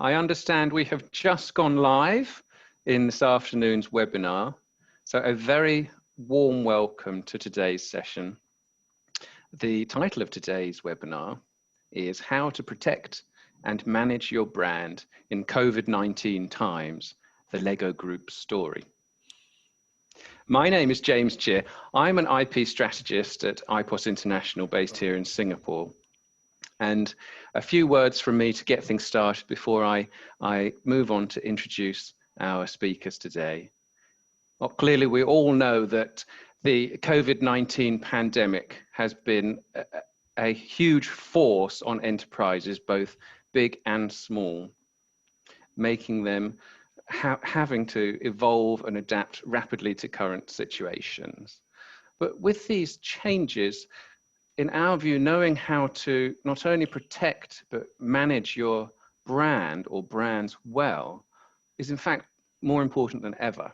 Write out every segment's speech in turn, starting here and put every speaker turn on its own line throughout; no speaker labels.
I understand we have just gone live in this afternoon's webinar, so a very warm welcome to today's session. The title of today's webinar is How to Protect and Manage Your Brand in COVID-19 Times, the Lego Group Story. My name is James Cheer. I'm an IP strategist at IPOS International based here in Singapore. And a few words from me to get things started before I move on to introduce our speakers today. Well, clearly we all know that the COVID-19 pandemic has been a huge force on enterprises, both big and small, making them having to evolve and adapt rapidly to current situations. But with these changes, in our view, knowing how to not only protect but manage your brand or brands well is in fact more important than ever.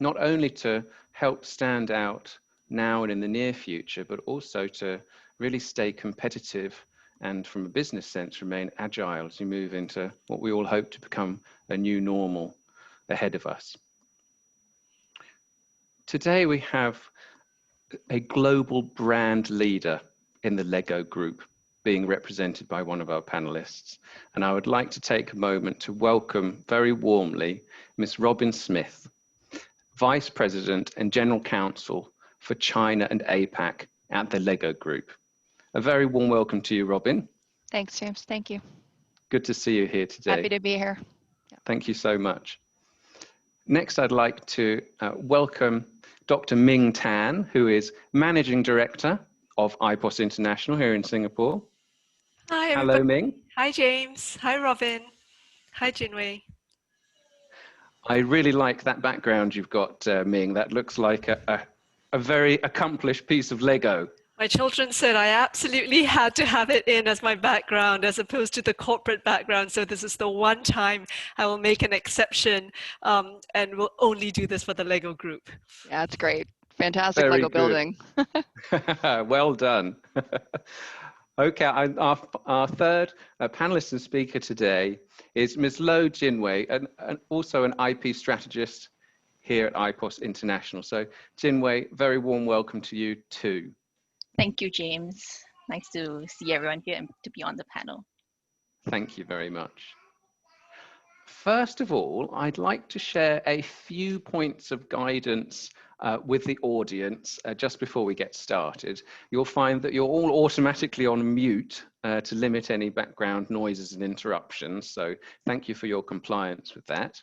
Not only to help stand out now and in the near future, but also to really stay competitive and from a business sense remain agile as we move into what we all hope to become a new normal ahead of us. Today we have a global brand leader in the Lego Group being represented by one of our panelists. And I would like to take a moment to welcome very warmly Ms. Robin Smith, Vice President and General Counsel for China and APAC at the Lego Group. A very warm welcome to you, Robin.
Thanks, James. Thank you.
Good to see you here today.
Happy to be here. Yeah.
Thank you so much. Next, I'd like to welcome Dr. Ming Tan, who is Managing Director of IPOS International here in Singapore.
Hi, everybody.
Hello, Ming.
Hi, James. Hi, Robin. Hi, Jinwei.
I really like that background you've got, Ming. That looks like a very accomplished piece of Lego.
My children said I absolutely had to have it in as my background as opposed to the corporate background. So this is the one time I will make an exception and will only do this for the Lego Group.
Yeah, it's great. Fantastic
Very
Lego
good.
building.
Well done. Okay, our third panelist and speaker today is Ms. Lo Jinwei, and also an IP strategist here at IPOS International. So Jinwei, very warm welcome to you too.
Thank you, James. Nice to see everyone here and to be on the panel.
Thank you very much. First of all, I'd like to share a few points of guidance with the audience just before we get started. You'll find that you're all automatically on mute to limit any background noises and interruptions. So thank you for your compliance with that.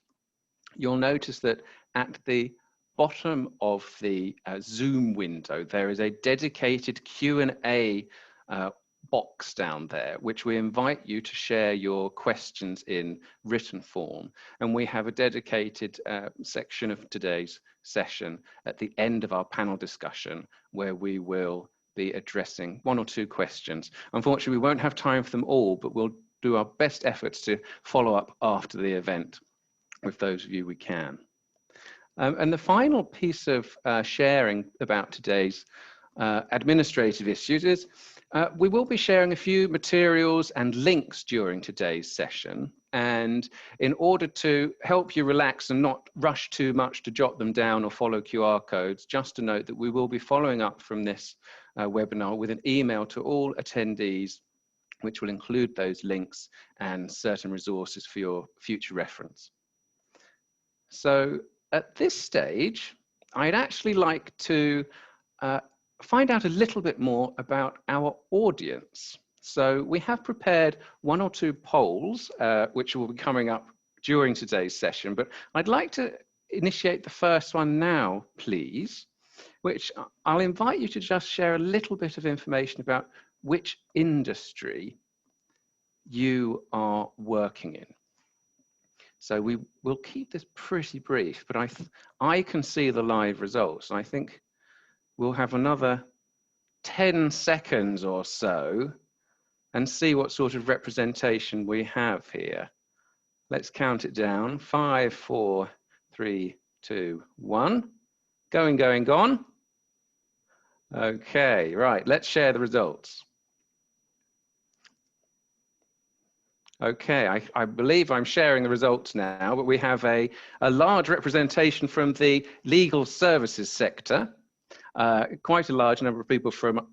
You'll notice that at the bottom of the Zoom window, there is a dedicated Q&A box down there, which we invite you to share your questions in written form. And we have a dedicated section of today's session at the end of our panel discussion, where we will be addressing one or two questions. Unfortunately, we won't have time for them all, but we'll do our best efforts to follow up after the event with those of you we can. And the final piece of sharing about today's administrative issues is we will be sharing a few materials and links during today's session. And in order to help you relax and not rush too much to jot them down or follow QR codes, just to note that we will be following up from this webinar with an email to all attendees, which will include those links and certain resources for your future reference. So at this stage, I'd actually like to find out a little bit more about our audience. So we have prepared one or two polls, which will be coming up during today's session, but I'd like to initiate the first one now, please, which I'll invite you to just share a little bit of information about which industry you are working in. So we will keep this pretty brief, but I can see the live results. And I think we'll have another 10 seconds or so and see what sort of representation we have here. Let's count it down. 5, 4, 3, 2, 1. Going, going, gone. Okay, right, let's share the results. Okay, I believe I'm sharing the results now, but we have a large representation from the legal services sector, quite a large number of people from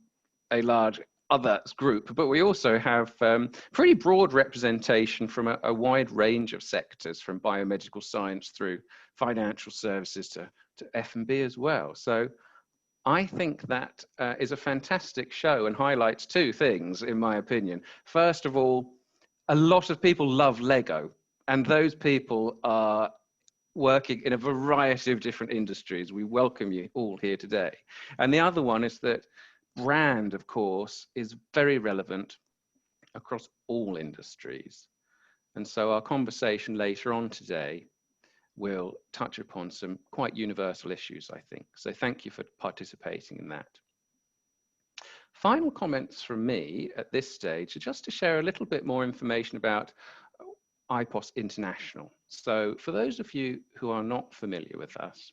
a large others group, but we also have pretty broad representation from a wide range of sectors, from biomedical science through financial services to F&B as well. So I think that is a fantastic show and highlights two things, in my opinion. First of all, a lot of people love Lego, and those people are working in a variety of different industries. We welcome you all here today. And the other one is that brand, of course, is very relevant across all industries. And so our conversation later on today will touch upon some quite universal issues, I think. So thank you for participating in that. Final comments from me at this stage are just to share a little bit more information about IPOS International. So for those of you who are not familiar with us,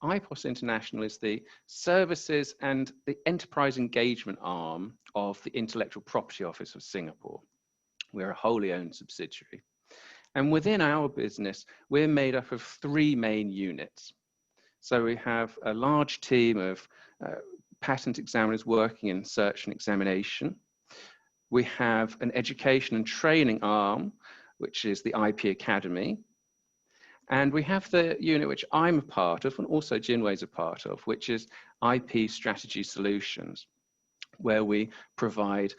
IPOS International is the services and the enterprise engagement arm of the Intellectual Property Office of Singapore. We're a wholly owned subsidiary. And within our business, we're made up of three main units. So we have a large team of patent examiners working in search and examination. We have an education and training arm, which is the IP Academy. And we have the unit which I'm a part of, and also Jinwei's a part of, which is IP Strategy Solutions, where we provide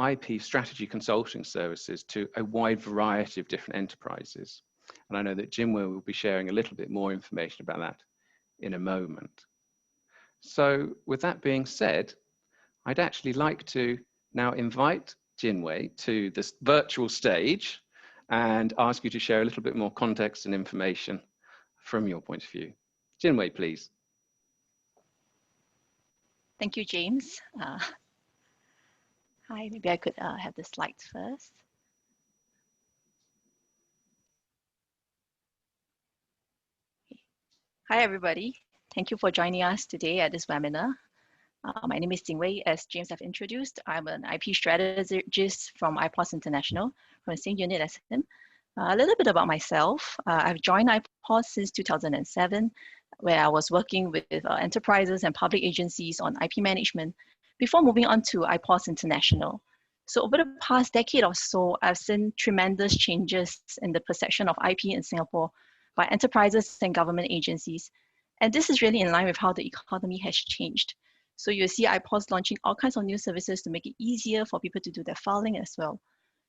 IP strategy consulting services to a wide variety of different enterprises. And I know that Jinwei will be sharing a little bit more information about that in a moment. So with that being said, I'd actually like to now invite Jinwei to this virtual stage and ask you to share a little bit more context and information from your point of view. Jinwei, please.
Thank you, James. Hi, maybe I could have the slides first. Hi, everybody. Thank you for joining us today at this webinar. My name is Jinwei. As James have introduced, I'm an IP strategist from IPOS International, from the same unit as him. A little bit about myself. I've joined IPOS since 2007, where I was working with enterprises and public agencies on IP management before moving on to IPOS International. So over the past decade or so, I've seen tremendous changes in the perception of IP in Singapore by enterprises and government agencies. And this is really in line with how the economy has changed. So you'll see IPOS launching all kinds of new services to make it easier for people to do their filing as well.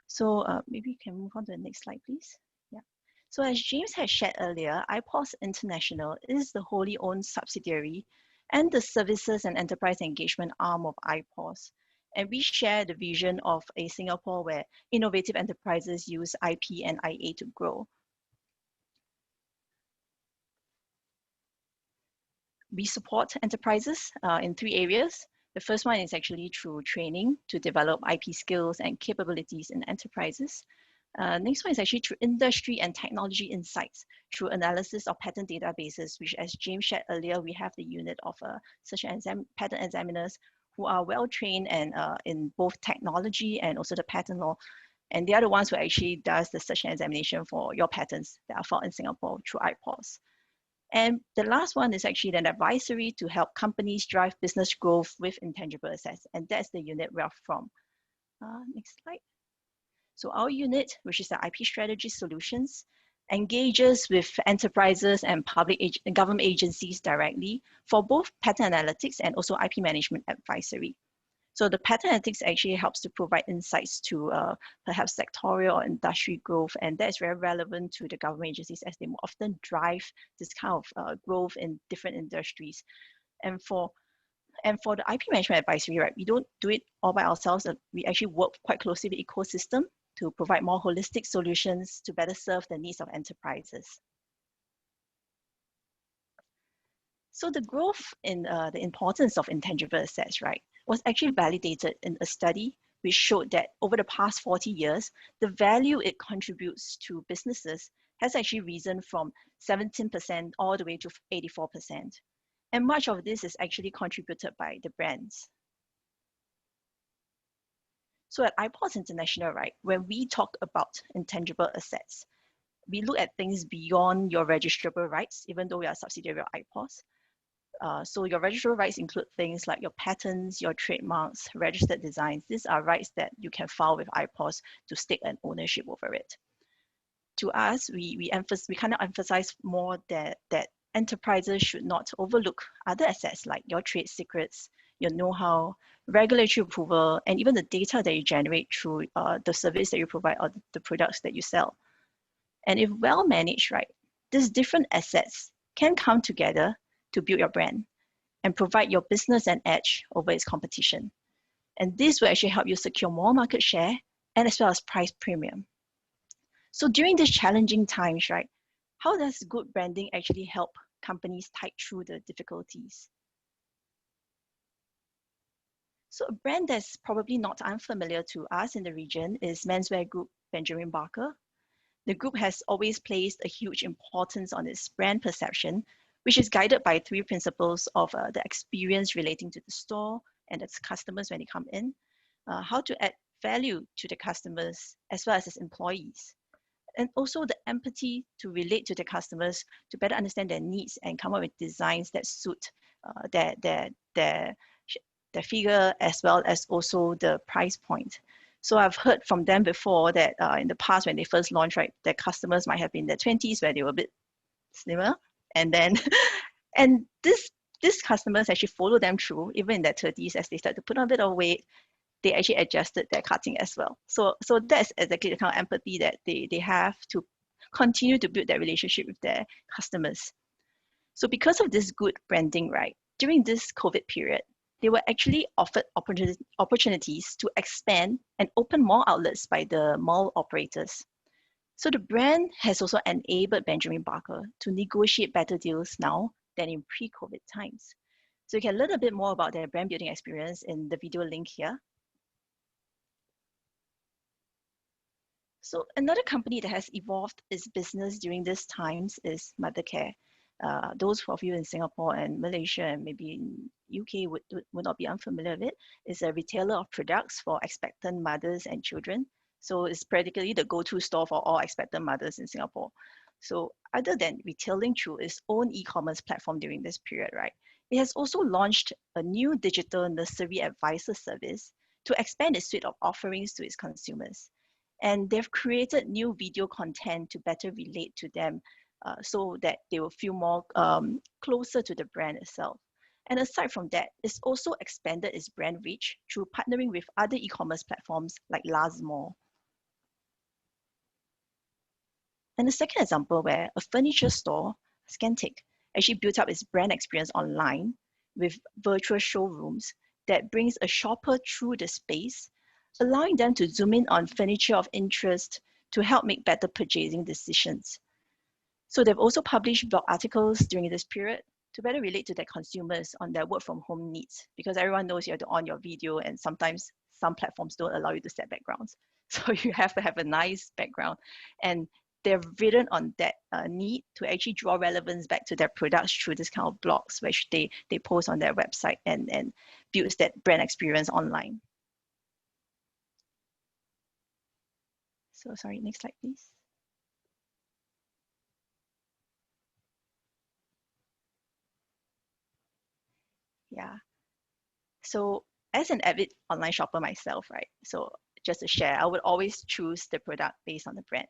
So maybe you can move on to the next slide, please. Yeah. So as James had shared earlier, IPOS International is the wholly owned subsidiary and the services and enterprise engagement arm of IPOS. And we share the vision of a Singapore where innovative enterprises use IP and IA to grow. We support enterprises in three areas. The first one is actually through training to develop IP skills and capabilities in enterprises. Next one is actually through industry and technology insights through analysis of patent databases, which as James shared earlier, we have the unit of such patent examiners who are well trained and in both technology and also the patent law. And the other ones who actually does the search and examination for your patents that are filed in Singapore through IPOS. And the last one is actually an advisory to help companies drive business growth with intangible assets. And that's the unit we are from. Next slide. So our unit, which is the IP Strategy Solutions, engages with enterprises and public government agencies directly for both patent analytics and also IP management advisory. So the patent analytics actually helps to provide insights to perhaps sectorial or industry growth, and that is very relevant to the government agencies as they often drive this kind of growth in different industries. And for the IP management advisory, right, we don't do it all by ourselves. We actually work quite closely with the ecosystem to provide more holistic solutions to better serve the needs of enterprises. So the growth in the importance of intangible assets, right, was actually validated in a study which showed that over the past 40 years, the value it contributes to businesses has actually risen from 17% all the way to 84%. And much of this is actually contributed by the brands. So at iPOS International, right, when we talk about intangible assets, we look at things beyond your registrable rights, even though we are a subsidiary of iPOS. So your registrable rights include things like your patents, your trademarks, registered designs. These are rights that you can file with iPOS to stake an ownership over it. To us, we kind of emphasize more that enterprises should not overlook other assets like your trade secrets, your know-how, regulatory approval, and even the data that you generate through the service that you provide or the products that you sell. And if well managed, right, these different assets can come together to build your brand and provide your business an edge over its competition. And this will actually help you secure more market share and as well as price premium. So during these challenging times, right, how does good branding actually help companies tide through the difficulties? So a brand that's probably not unfamiliar to us in the region is menswear group Benjamin Barker. The group has always placed a huge importance on its brand perception, which is guided by three principles of the experience relating to the store and its customers when they come in, how to add value to the customers as well as its employees, and also the empathy to relate to the customers to better understand their needs and come up with designs that suit their figure as well as also the price point. So I've heard from them before that in the past when they first launched, right, their customers might have been in their 20s where they were a bit slimmer, and then and these customers actually follow them through even in their 30s as they start to put on a bit of weight. They actually adjusted their cutting as well. So that's exactly the kind of empathy that they have to continue to build that relationship with their customers. So because of this good branding, right, during this COVID period, they were actually offered opportunities to expand and open more outlets by the mall operators. So the brand has also enabled Benjamin Barker to negotiate better deals now than in pre-COVID times. So you can learn a bit more about their brand building experience in the video link here. So another company that has evolved its business during these times is Mothercare. Those of you in Singapore and Malaysia and maybe in UK would not be unfamiliar with it. It's a retailer of products for expectant mothers and children. So it's practically the go-to store for all expectant mothers in Singapore. So other than retailing through its own e-commerce platform during this period, right, it has also launched a new digital nursery advisor service to expand its suite of offerings to its consumers. And they've created new video content to better relate to them so that they will feel more closer to the brand itself. And aside from that, it's also expanded its brand reach through partnering with other e-commerce platforms like Lazmore. And the second example where a furniture store, Scantic, actually built up its brand experience online with virtual showrooms that brings a shopper through the space, allowing them to zoom in on furniture of interest to help make better purchasing decisions. So they've also published blog articles during this period to better relate to their consumers on their work from home needs, because everyone knows you have to on your video and sometimes some platforms don't allow you to set backgrounds. So you have to have a nice background. And they've written on that need to actually draw relevance back to their products through this kind of blogs, which they post on their website and builds that brand experience online. So sorry, next slide, please. Yeah. So as an avid online shopper myself, right? So just to share, I would always choose the product based on the brand,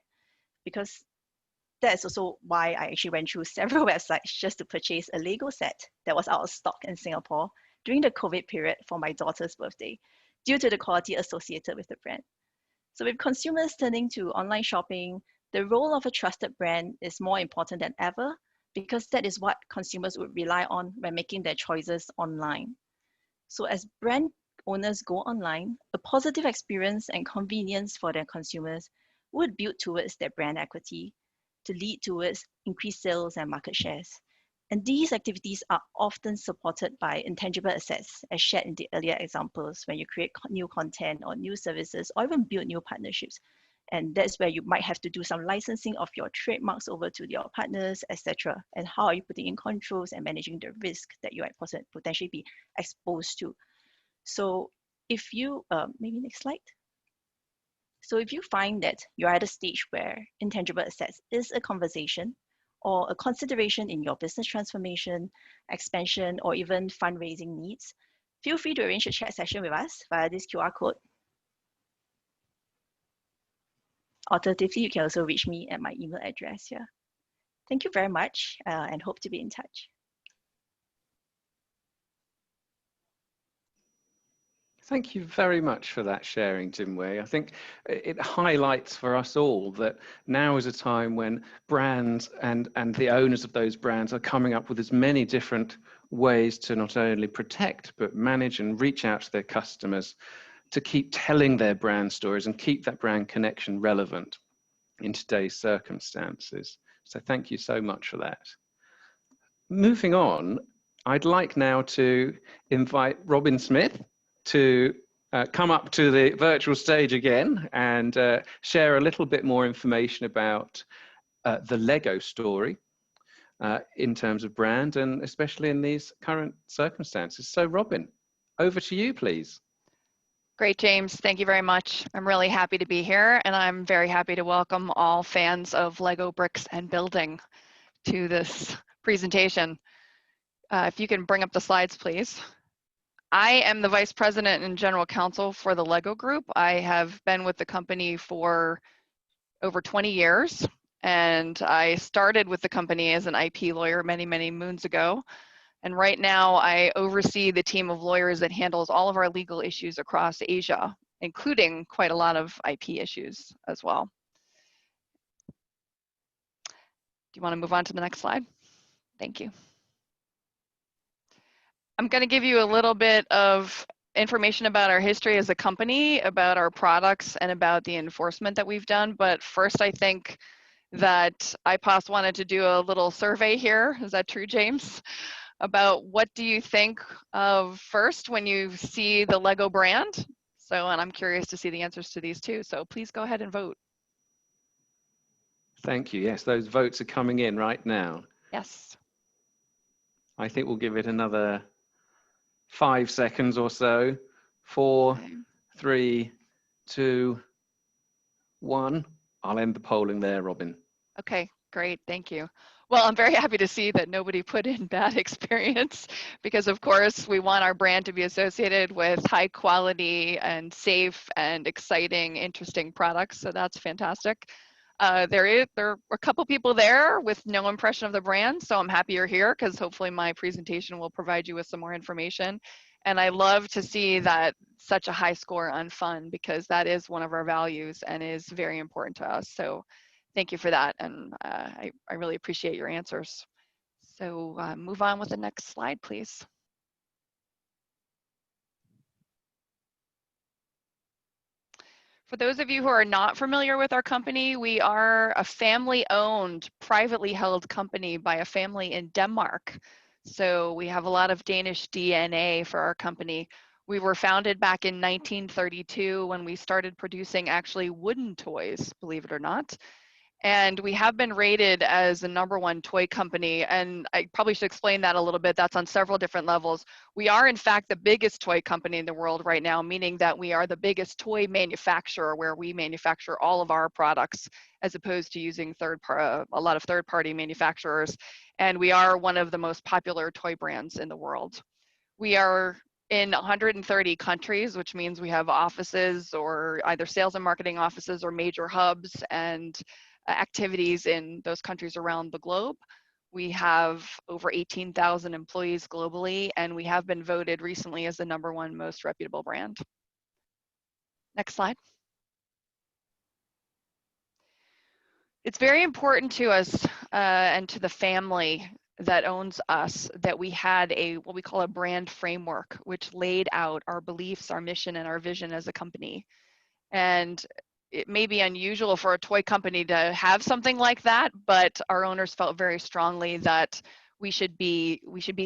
because that's also why I actually went through several websites just to purchase a Lego set that was out of stock in Singapore during the COVID period for my daughter's birthday, due to the quality associated with the brand. So with consumers turning to online shopping, the role of a trusted brand is more important than ever, because that is what consumers would rely on when making their choices online. So as brand owners go online, a positive experience and convenience for their consumers would build towards their brand equity to lead towards increased sales and market shares. And these activities are often supported by intangible assets, as shared in the earlier examples, when you create new content or new services or even build new partnerships. And that's where you might have to do some licensing of your trademarks over to your partners, etc. And how are you putting in controls and managing the risk that you might potentially be exposed to. So if you, maybe next slide. So if you find that you're at a stage where intangible assets is a conversation or a consideration in your business transformation, expansion, or even fundraising needs, feel free to arrange a chat session with us via this QR code. Alternatively, you can also reach me at my email address here. Thank you very much and hope to be in touch.
Thank you very much for that sharing, Jingwei. I think it highlights for us all that now is a time when brands and the owners of those brands are coming up with as many different ways to not only protect, but manage and reach out to their customers to keep telling their brand stories and keep that brand connection relevant in today's circumstances. So thank you so much for that. Moving on, I'd like now to invite Robin Smith to come up to the virtual stage again and share a little bit more information about the Lego story in terms of brand and especially in these current circumstances. So Robin, over to you, please.
Great, James. Thank you very much. I'm really happy to be here, and I'm very happy to welcome all fans of Lego bricks and building to this presentation. If you can bring up the slides, please. I am the Vice President and General Counsel for the Lego Group. I have been with the company for over 20 years, and I started with the company as an IP lawyer many, many moons ago. And right now I oversee the team of lawyers that handles all of our legal issues across Asia, including quite a lot of IP issues as well. Do you want to move on to the next slide? Thank you. I'm going to give you a little bit of information about our history as a company, about our products, and about the enforcement that we've done. But first, I think that IPOS wanted to do a little survey here. Is that true, James? About what do you think of first when you see the Lego brand? So, and I'm curious to see the answers to these too. So please go ahead and vote.
Thank you. Yes, those votes are coming in right now.
Yes.
I think we'll give it another 5 seconds or so. 4,
Okay.
3, 2, 1. I'll end the polling there, Robin.
Okay, great, thank you. Well, I'm very happy to see that nobody put in bad experience because of course we want our brand to be associated with high quality and safe and exciting, interesting products. So that's fantastic. There are a couple people there with no impression of the brand. So I'm happy you're here because hopefully my presentation will provide you with some more information. And I love to see that such a high score on fun because that is one of our values and is very important to us. So thank you for that. And I really appreciate your answers. So move on with the next slide, please. For those of you who are not familiar with our company, we are a family-owned, privately held company by a family in Denmark. So we have a lot of Danish DNA for our company. We were founded back in 1932 when we started producing actually wooden toys, believe it or not. And we have been rated as the #1 toy company. And I probably should explain that a little bit. That's on several different levels. We are in fact the biggest toy company in the world right now, meaning that we are the biggest toy manufacturer where we manufacture all of our products as opposed to using a lot of third-party manufacturers. And we are one of the most popular toy brands in the world. We are in 130 countries, which means we have offices or either sales and marketing offices or major hubs and activities in those countries around the globe. We have over 18,000 employees globally, and we have been voted recently as the #1 most reputable brand. Next slide. It's very important to us and to the family that owns us that we had what we call a brand framework, which laid out our beliefs, our mission, and our vision as a company. And it may be unusual for a toy company to have something like that, but our owners felt very strongly that we should be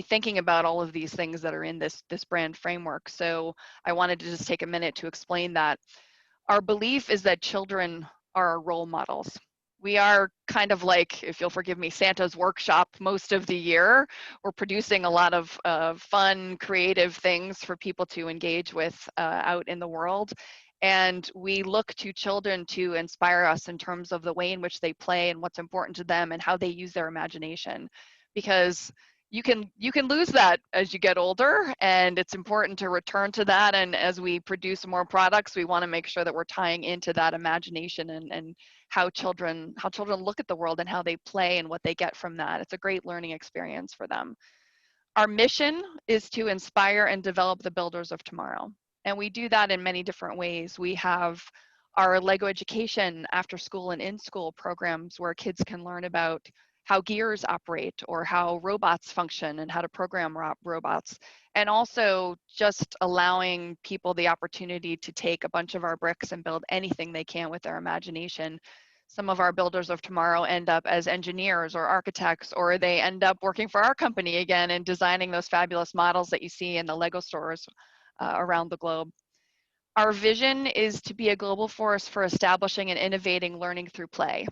thinking about all of these things that are in this brand framework. So I wanted to just take a minute to explain that. Our belief is that children are our role models. We are kind of like, if you'll forgive me, Santa's workshop most of the year. We're producing a lot of fun, creative things for people to engage with out in the world. And we look to children to inspire us in terms of the way in which they play and what's important to them and how they use their imagination. Because you can lose that as you get older, and it's important to return to that. And as we produce more products, we want to make sure that we're tying into that imagination and how children look at the world and how they play and what they get from that. It's a great learning experience for them. Our mission is to inspire and develop the builders of tomorrow. And we do that in many different ways. We have our Lego education after school and in school programs where kids can learn about how gears operate or how robots function and how to program robots. And also just allowing people the opportunity to take a bunch of our bricks and build anything they can with their imagination. Some of our builders of tomorrow end up as engineers or architects, or they end up working for our company again and designing those fabulous models that you see in the Lego stores around the globe. Our vision is to be a global force for establishing and innovating learning through play.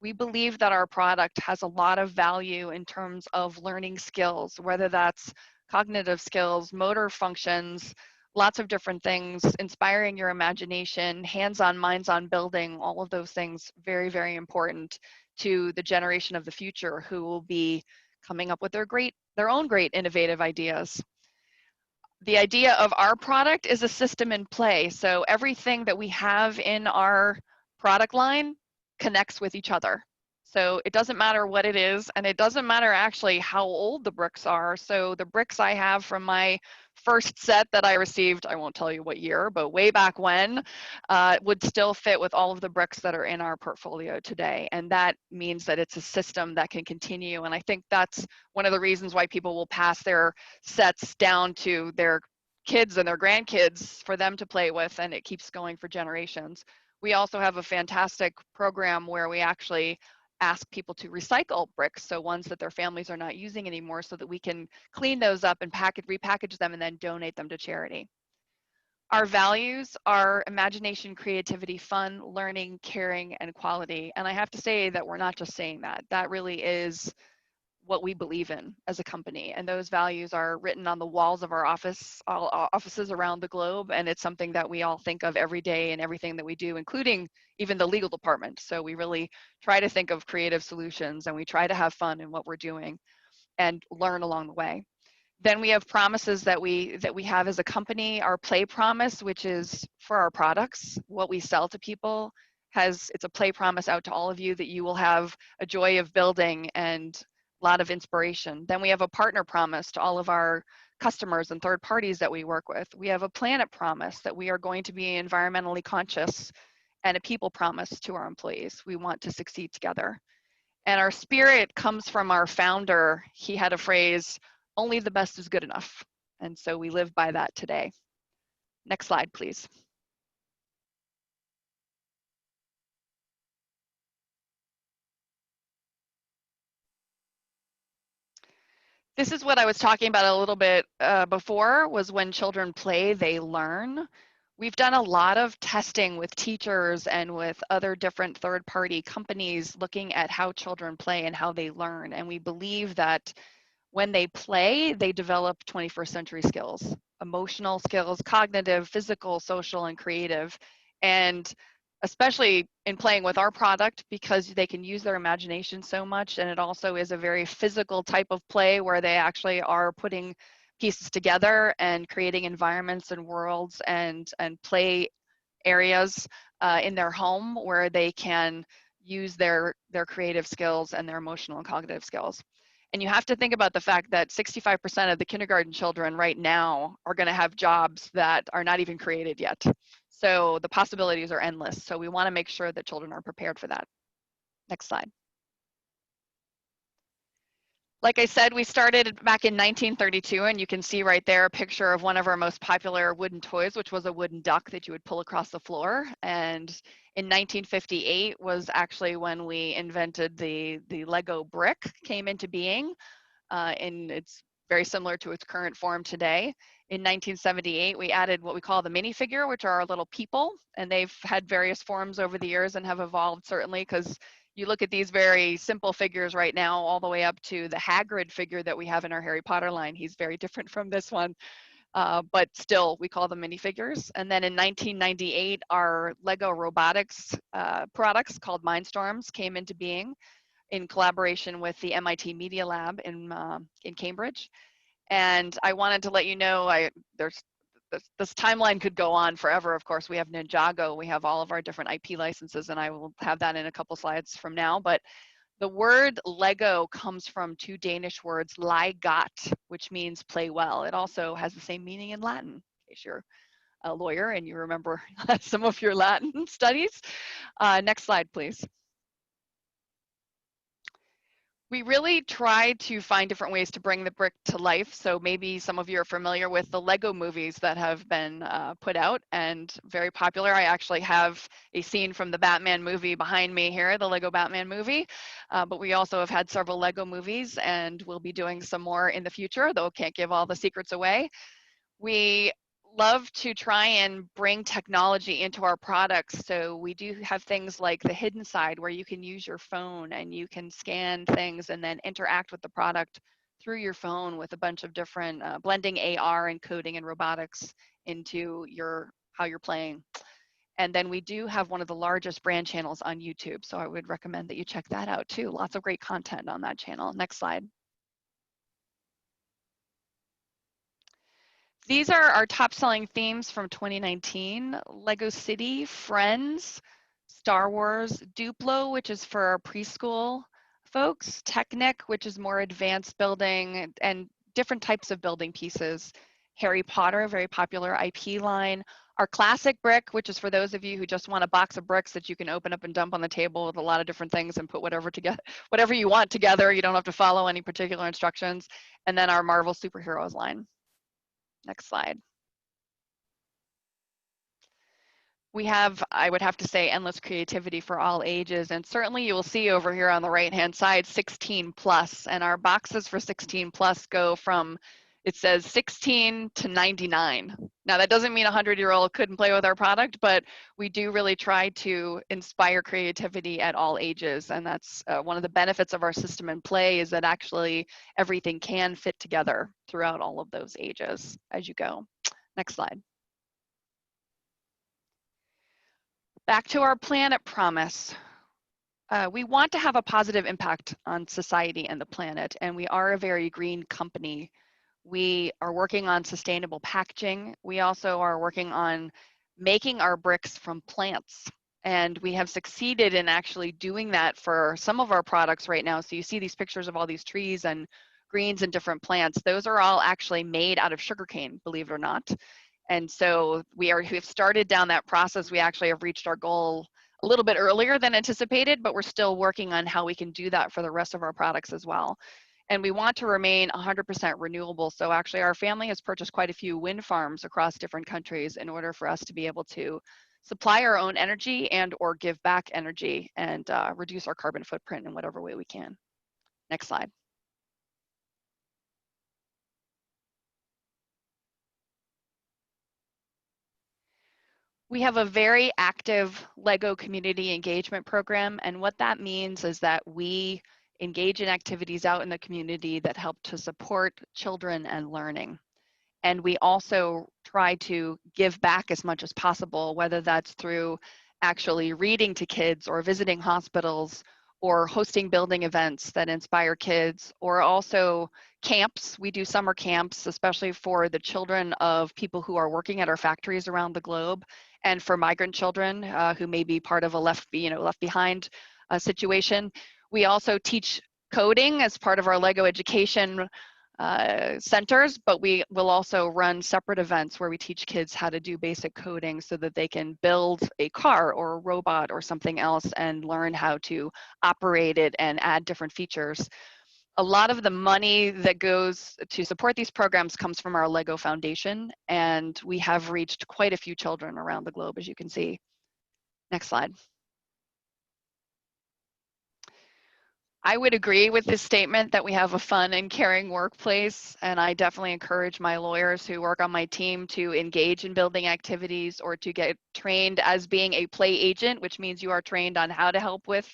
We believe that our product has a lot of value in terms of learning skills, whether that's cognitive skills, motor functions, lots of different things, inspiring your imagination, hands-on, minds-on building, all of those things, very, very important to the generation of the future who will be coming up with their own great innovative ideas. The idea of our product is a system in play. So everything that we have in our product line connects with each other. So it doesn't matter what it is, and it doesn't matter actually how old the bricks are. So the bricks I have from my first set that I received, I won't tell you what year, but way back when, would still fit with all of the bricks that are in our portfolio today. And that means that it's a system that can continue. And I think that's one of the reasons why people will pass their sets down to their kids and their grandkids for them to play with, and it keeps going for generations. We also have a fantastic program where we actually ask people to recycle bricks, so ones that their families are not using anymore, so that we can clean those up and repackage them and then donate them to charity. Our values are imagination, creativity, fun, learning, caring, and quality. And I have to say that we're not just saying that. That really is what we believe in as a company. And those values are written on the walls of our offices around the globe. And it's something that we all think of every day in everything that we do, including even the legal department. So we really try to think of creative solutions, and we try to have fun in what we're doing and learn along the way. Then we have promises that we have as a company. Our play promise, which is for our products, what we sell to people, it's a play promise out to all of you that you will have a joy of building and a lot of inspiration. Then we have a partner promise to all of our customers and third parties that we work with. We have a planet promise that we are going to be environmentally conscious, and a people promise to our employees. We want to succeed together. And our spirit comes from our founder. He had a phrase, only the best is good enough. And so we live by that today. Next slide, please. This is what I was talking about a little bit before, was when children play, they learn. We've done a lot of testing with teachers and with other different third-party companies looking at how children play and how they learn. And we believe that when they play, they develop 21st century skills, emotional skills, cognitive, physical, social, and creative. And especially in playing with our product, because they can use their imagination so much, and it also is a very physical type of play where they actually are putting pieces together and creating environments and worlds and play areas in their home where they can use their creative skills and their emotional and cognitive skills. And you have to think about the fact that 65% of the kindergarten children right now are going to have jobs that are not even created yet. So the possibilities are endless. So we want to make sure that children are prepared for that. Next slide. Like I said, we started back in 1932, and you can see right there a picture of one of our most popular wooden toys, which was a wooden duck that you would pull across the floor. And in 1958 was actually when we invented the Lego brick came into being, and it's very similar to its current form today. In 1978, we added what we call the minifigure, which are our little people, and they've had various forms over the years and have evolved certainly, because you look at these very simple figures right now, all the way up to the Hagrid figure that we have in our Harry Potter line. He's very different from this one. but still we call them minifigures. And then in 1998, our Lego robotics products called Mindstorms came into being in collaboration with the MIT Media Lab in Cambridge. And I wanted to let you know, this timeline could go on forever. Of course, we have Ninjago, we have all of our different IP licenses, and I will have that in a couple slides from now. But the word Lego comes from two Danish words, leg godt, which means play well. It also has the same meaning in Latin, in case you're a lawyer and you remember some of your Latin studies. Next slide, please. We really try to find different ways to bring the brick to life. So maybe some of you are familiar with the Lego movies that have been put out and very popular. I actually have a scene from the Batman movie behind me here, the Lego Batman movie. But we also have had several Lego movies and we'll be doing some more in the future, though can't give all the secrets away. We love to try and bring technology into our products. So we do have things like the hidden side where you can use your phone and you can scan things and then interact with the product through your phone with a bunch of different blending AR and coding and robotics into how you're playing. And then we do have one of the largest brand channels on YouTube. So I would recommend that you check that out too. Lots of great content on that channel. Next slide. These are our top selling themes from 2019, Lego City, Friends, Star Wars, Duplo, which is for our preschool folks, Technic, which is more advanced building and different types of building pieces, Harry Potter, very popular IP line, our classic brick, which is for those of you who just want a box of bricks that you can open up and dump on the table with a lot of different things and put whatever you want together. You don't have to follow any particular instructions. And then our Marvel Superheroes line. Next slide. We have, I would have to say, endless creativity for all ages. And certainly you will see over here on the right-hand side, 16 plus. And our boxes for 16 plus go from, it says 16 to 99. Now that doesn't mean a 100-year-old couldn't play with our product, but we do really try to inspire creativity at all ages. And that's one of the benefits of our system in play is that actually everything can fit together throughout all of those ages as you go. Next slide. Back to our planet promise. We want to have a positive impact on society and the planet, and we are a very green company. We are working on sustainable packaging. We also are working on making our bricks from plants. And we have succeeded in actually doing that for some of our products right now. So you see these pictures of all these trees and greens and different plants. Those are all actually made out of sugarcane, believe it or not. And so we've started down that process. We actually have reached our goal a little bit earlier than anticipated, but we're still working on how we can do that for the rest of our products as well. And we want to remain 100% renewable. So actually our family has purchased quite a few wind farms across different countries in order for us to be able to supply our own energy and or give back energy and reduce our carbon footprint in whatever way we can. Next slide. We have a very active Lego community engagement program, and what that means is that we engage in activities out in the community that help to support children and learning. And we also try to give back as much as possible, whether that's through actually reading to kids or visiting hospitals or hosting building events that inspire kids, or also camps. We do summer camps, especially for the children of people who are working at our factories around the globe, and for migrant children who may be part of a left behind situation. We also teach coding as part of our Lego education centers, but we will also run separate events where we teach kids how to do basic coding so that they can build a car or a robot or something else and learn how to operate it and add different features. A lot of the money that goes to support these programs comes from our Lego Foundation, and we have reached quite a few children around the globe, as you can see. Next slide. I would agree with this statement that we have a fun and caring workplace, and I definitely encourage my lawyers who work on my team to engage in building activities or to get trained as being a play agent, which means you are trained on how to help with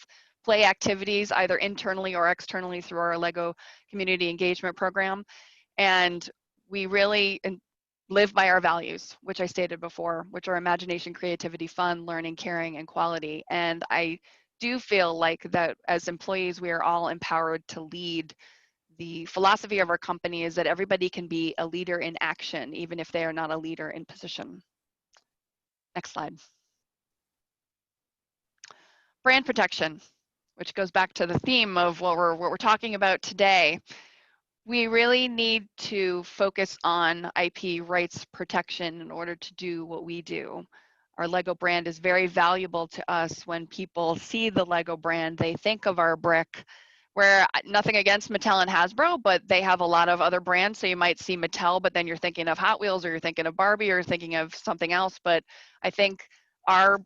play activities either internally or externally through our Lego community engagement program. And we really live by our values, which I stated before, which are imagination, creativity, fun, learning, caring, and quality. And I do feel like that as employees, we are all empowered to lead. The philosophy of our company is that everybody can be a leader in action, even if they are not a leader in position. Next slide. Brand protection, which goes back to the theme of what we're talking about today. We really need to focus on IP rights protection in order to do what we do. Our Lego brand is very valuable to us. When people see the Lego brand, they think of our brick, where nothing against Mattel and Hasbro, but they have a lot of other brands. So you might see Mattel, but then you're thinking of Hot Wheels, or you're thinking of Barbie, or you're thinking of something else. But I think our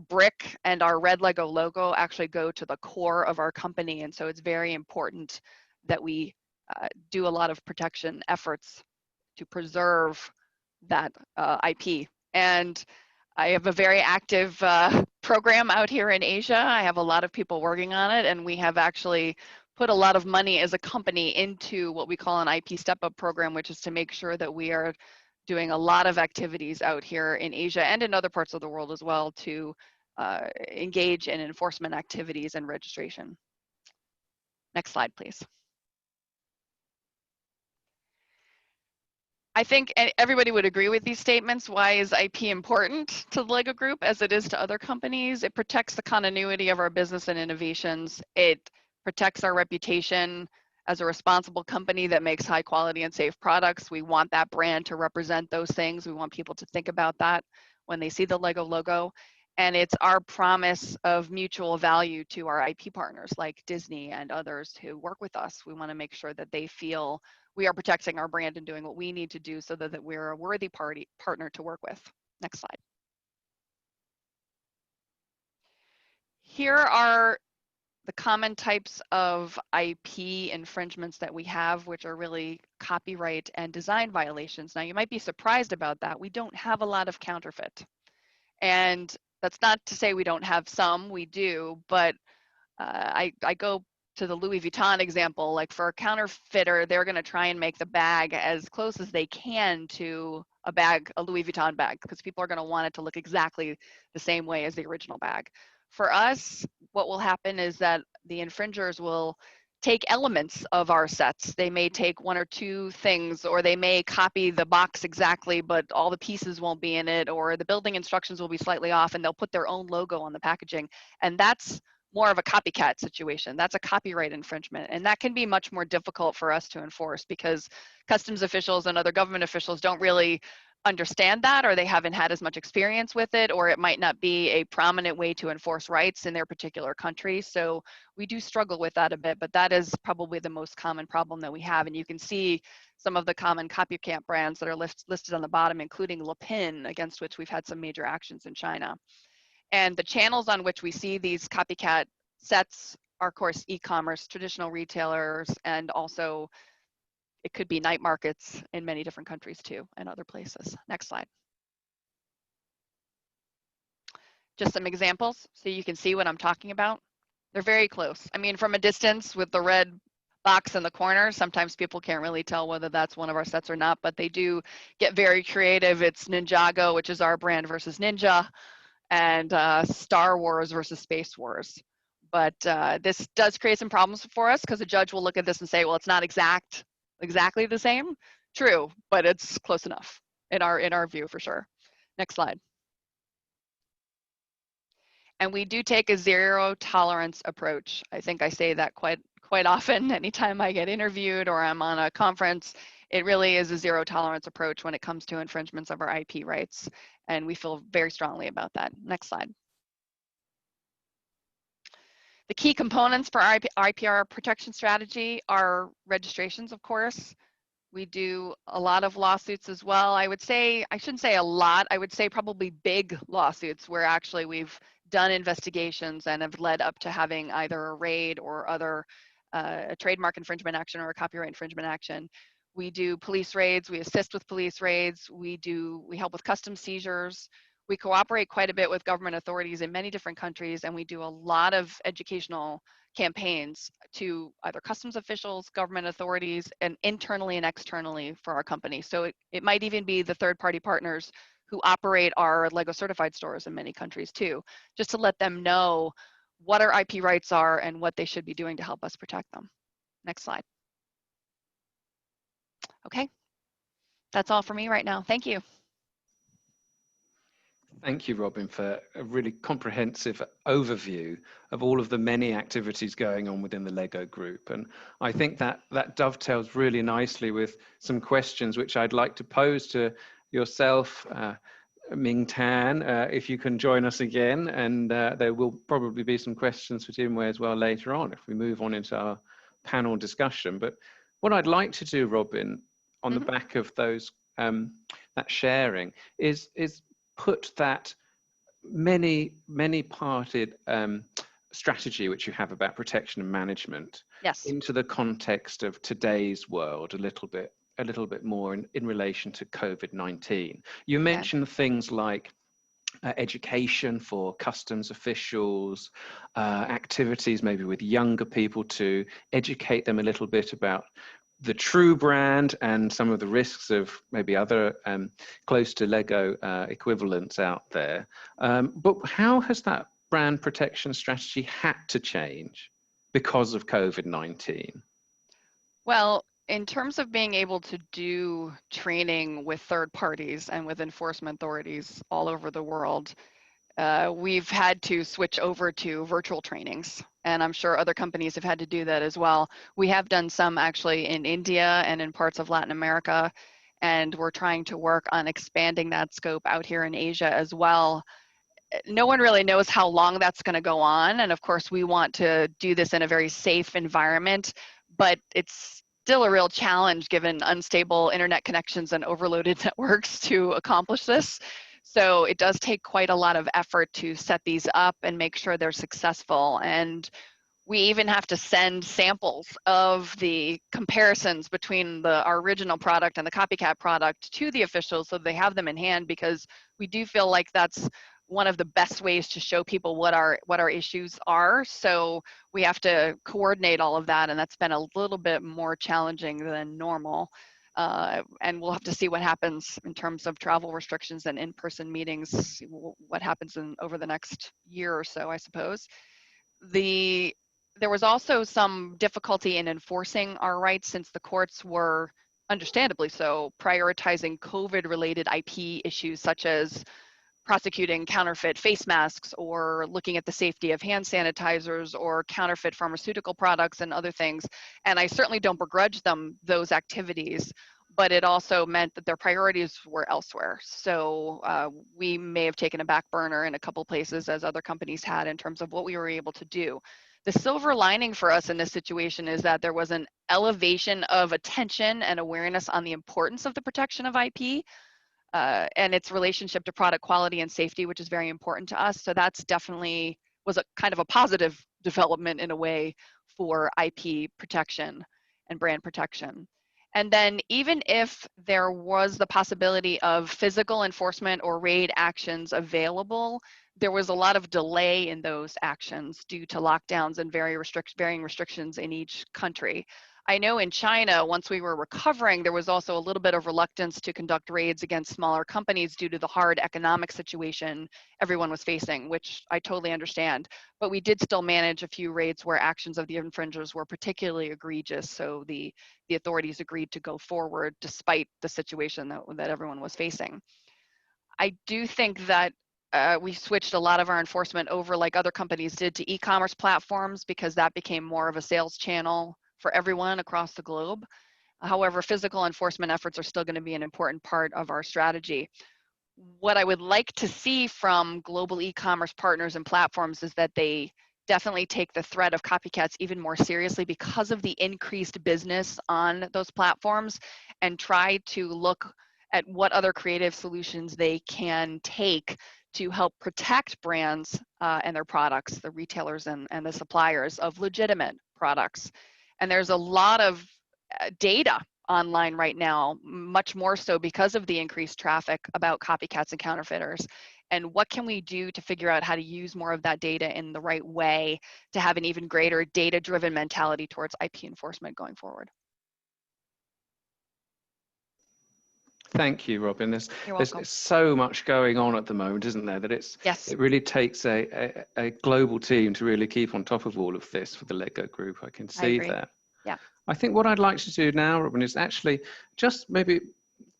brick and our red Lego logo actually go to the core of our company. And so it's very important that we do a lot of protection efforts to preserve that IP. And I have a very active program out here in Asia. I have a lot of people working on it, and we have actually put a lot of money as a company into what we call an IP step-up program, which is to make sure that we are doing a lot of activities out here in Asia and in other parts of the world as well to engage in enforcement activities and registration. Next slide, please. I think everybody would agree with these statements. Why is IP important to the Lego Group as it is to other companies? It protects the continuity of our business and innovations. It protects our reputation as a responsible company that makes high quality and safe products. We want that brand to represent those things. We want people to think about that when they see the Lego logo. And it's our promise of mutual value to our IP partners like Disney and others who work with us. We want to make sure that they feel we are protecting our brand and doing what we need to do so that we're a worthy partner to work with. Next slide. Here are the common types of IP infringements that we have, which are really copyright and design violations. Now, you might be surprised about that. We don't have a lot of counterfeit. And that's not to say we don't have some, we do, but I go to the Louis Vuitton example. Like for a counterfeiter, they're going to try and make the bag as close as they can to a Louis Vuitton bag, because people are going to want it to look exactly the same way as the original bag. For us, what will happen is that the infringers will take elements of our sets. They may take one or two things, or they may copy the box exactly, but all the pieces won't be in it, or the building instructions will be slightly off, and they'll put their own logo on the packaging. And that's more of a copycat situation. That's a copyright infringement. And that can be much more difficult for us to enforce because customs officials and other government officials don't really understand that, or they haven't had as much experience with it, or it might not be a prominent way to enforce rights in their particular country. So we do struggle with that a bit, but that is probably the most common problem that we have. And you can see some of the common copycat brands that are listed on the bottom, including Le Pin, against which we've had some major actions in China. And the channels on which we see these copycat sets are, of course, e-commerce, traditional retailers, and also it could be night markets in many different countries too, and other places. Next slide. Just some examples so you can see what I'm talking about. They're very close. I mean, from a distance with the red box in the corner, sometimes people can't really tell whether that's one of our sets or not, but they do get very creative. It's Ninjago, which is our brand, versus Ninja, and Star Wars versus Space Wars. But this does create some problems for us because the judge will look at this and say, well, it's not exactly the same. True, but it's close enough in our view for sure. Next slide. And we do take a zero tolerance approach. I think I say that quite often anytime I get interviewed or I'm on a conference. It really is a zero tolerance approach when it comes to infringements of our IP rights. And we feel very strongly about that. Next slide. The key components for our IPR protection strategy are registrations, of course. We do a lot of lawsuits as well. I shouldn't say a lot, I would say probably big lawsuits where actually we've done investigations and have led up to having either a raid or other a trademark infringement action or a copyright infringement action. We do police raids, we assist with police raids, we help with custom seizures, We cooperate quite a bit with government authorities in many different countries, and we do a lot of educational campaigns to either customs officials, government authorities, and internally and externally for our company. So it might even be the third-party partners who operate our LEGO certified stores in many countries too, just to let them know what our IP rights are and what they should be doing to help us protect them. Next slide. Okay, that's all for me right now. Thank you.
Thank you, Robin, for a really comprehensive overview of all of the many activities going on within the LEGO Group. And I think that dovetails really nicely with some questions which I'd like to pose to yourself, Ming Tan, if you can join us again. And there will probably be some questions for Jinwei as well later on if we move on into our panel discussion. But what I'd like to do, Robin, on the back of those that sharing is put that many parted strategy which you have about protection and management into the context of today's world a little bit more in relation to COVID-19. You mentioned things like education for customs officials, activities maybe with younger people to educate them a little bit about the true brand and some of the risks of maybe other close to LEGO equivalents out there. But how has that brand protection strategy had to change because of COVID-19?
Well, in terms of being able to do training with third parties and with enforcement authorities all over the world, we've had to switch over to virtual trainings, and I'm sure other companies have had to do that as well. We have done some actually in India and in parts of Latin America, and we're trying to work on expanding that scope out here in Asia as well. No one really knows how long that's going to go on, and of course we want to do this in a very safe environment, but it's still a real challenge given unstable internet connections and overloaded networks to accomplish this. So it does take quite a lot of effort to set these up and make sure they're successful. And we even have to send samples of the comparisons between our original product and the copycat product to the officials so they have them in hand, because we do feel like that's one of the best ways to show people what our issues are. So we have to coordinate all of that, and that's been a little bit more challenging than normal. And we'll have to see what happens in terms of travel restrictions and in-person meetings, what happens over the next year or so, I suppose. There was also some difficulty in enforcing our rights since the courts were, understandably so, prioritizing COVID-related IP issues such as prosecuting counterfeit face masks or looking at the safety of hand sanitizers or counterfeit pharmaceutical products and other things. And I certainly don't begrudge them those activities, but it also meant that their priorities were elsewhere. So we may have taken a back burner in a couple places as other companies had in terms of what we were able to do. The silver lining for us in this situation is that there was an elevation of attention and awareness on the importance of the protection of IP. And its relationship to product quality and safety, which is very important to us. So that's definitely was a kind of a positive development in a way for IP protection and brand protection. And then even if there was the possibility of physical enforcement or raid actions available, there was a lot of delay in those actions due to lockdowns and varying restrictions in each country. I know in China, once we were recovering, there was also a little bit of reluctance to conduct raids against smaller companies due to the hard economic situation everyone was facing, which I totally understand. But we did still manage a few raids where actions of the infringers were particularly egregious. So the authorities agreed to go forward despite the situation that everyone was facing. I do think that we switched a lot of our enforcement over, like other companies did, to e-commerce platforms because that became more of a sales channel for everyone across the globe. However, physical enforcement efforts are still going to be an important part of our strategy. What I would like to see from global e-commerce partners and platforms is that they definitely take the threat of copycats even more seriously because of the increased business on those platforms, and try to look at what other creative solutions they can take to help protect brands and their products, the retailers and the suppliers of legitimate products. And there's a lot of data online right now, much more so because of the increased traffic about copycats and counterfeiters. and what can we do to figure out how to use more of that data in the right way to have an even greater data-driven mentality towards IP enforcement going forward.
Thank you, Robin.
You're
There's
welcome.
so much going on at the moment, isn't there, that
Yes.
it really takes a global team to really keep on top of all of this for the Lego Group. I can
I
see
agree.
that.
Yeah.
I think what I'd like to do now, Robin, is actually just maybe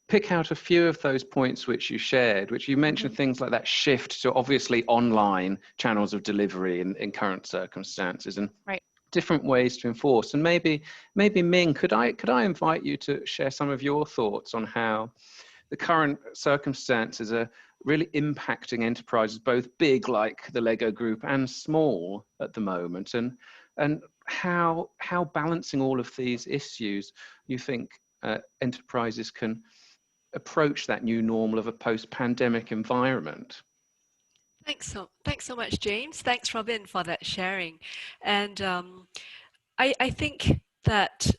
pick out a few of those points which you shared, which you mentioned things like that shift to obviously online channels of delivery in current circumstances, and
right.
different ways to enforce. And maybe Ming, could I invite you to share some of your thoughts on how the current circumstances are really impacting enterprises, both big like the Lego Group and small at the moment, and how balancing all of these issues you think enterprises can approach that new normal of a post-pandemic environment.
Thanks so much, James. Thanks, Robin, for that sharing. And I think that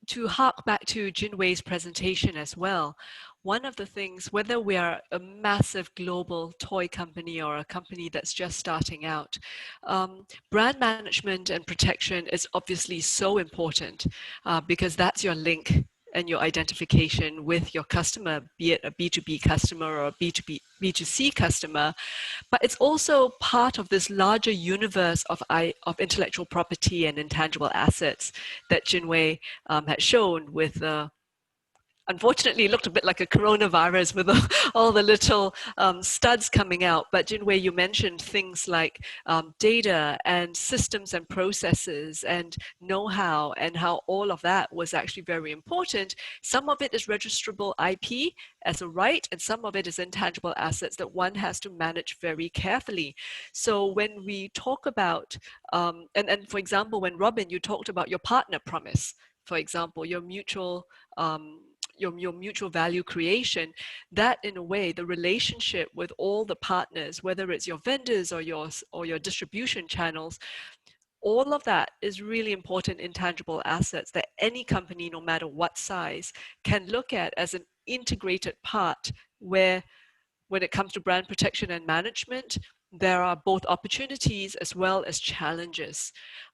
to hark back to Jinwei's presentation as well, one of the things, whether we are a massive global toy company or a company that's just starting out, brand management and protection is obviously so important because that's your link and your identification with your customer, be it a B2B customer or a B2C customer. But it's also part of this larger universe of intellectual property and intangible assets that Jinwei had shown with unfortunately, it looked a bit like a coronavirus with all the little studs coming out. But Jinwei, you mentioned things like data and systems and processes and know-how, and how all of that was actually very important. Some of it is registrable IP as a right, and some of it is intangible assets that one has to manage very carefully. So when we talk about, and for example, when Robin, you talked about your partner promise, for example, your mutual your mutual value creation, that in a way, the relationship with all the partners, whether it's your vendors or your distribution channels, all of that is really important intangible assets that any company, no matter what size, can look at as an integrated part where when it comes to brand protection and management, there are both opportunities as well as challenges.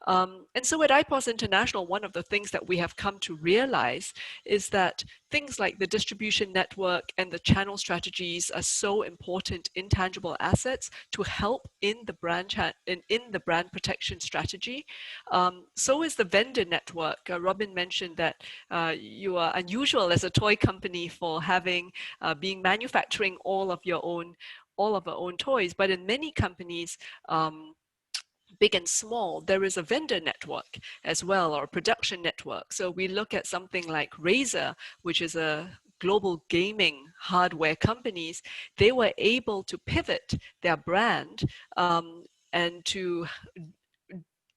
And so at IPOS International, one of the things that we have come to realize is that things like the distribution network and the channel strategies are so important intangible assets to help in the brand protection strategy. So is the vendor network. Robin mentioned that you are unusual as a toy company for having being manufacturing all of our own toys, but in many companies, big and small, there is a vendor network as well, or a production network. So we look at something like Razer, which is a global gaming hardware companies. They were able to pivot their brand and to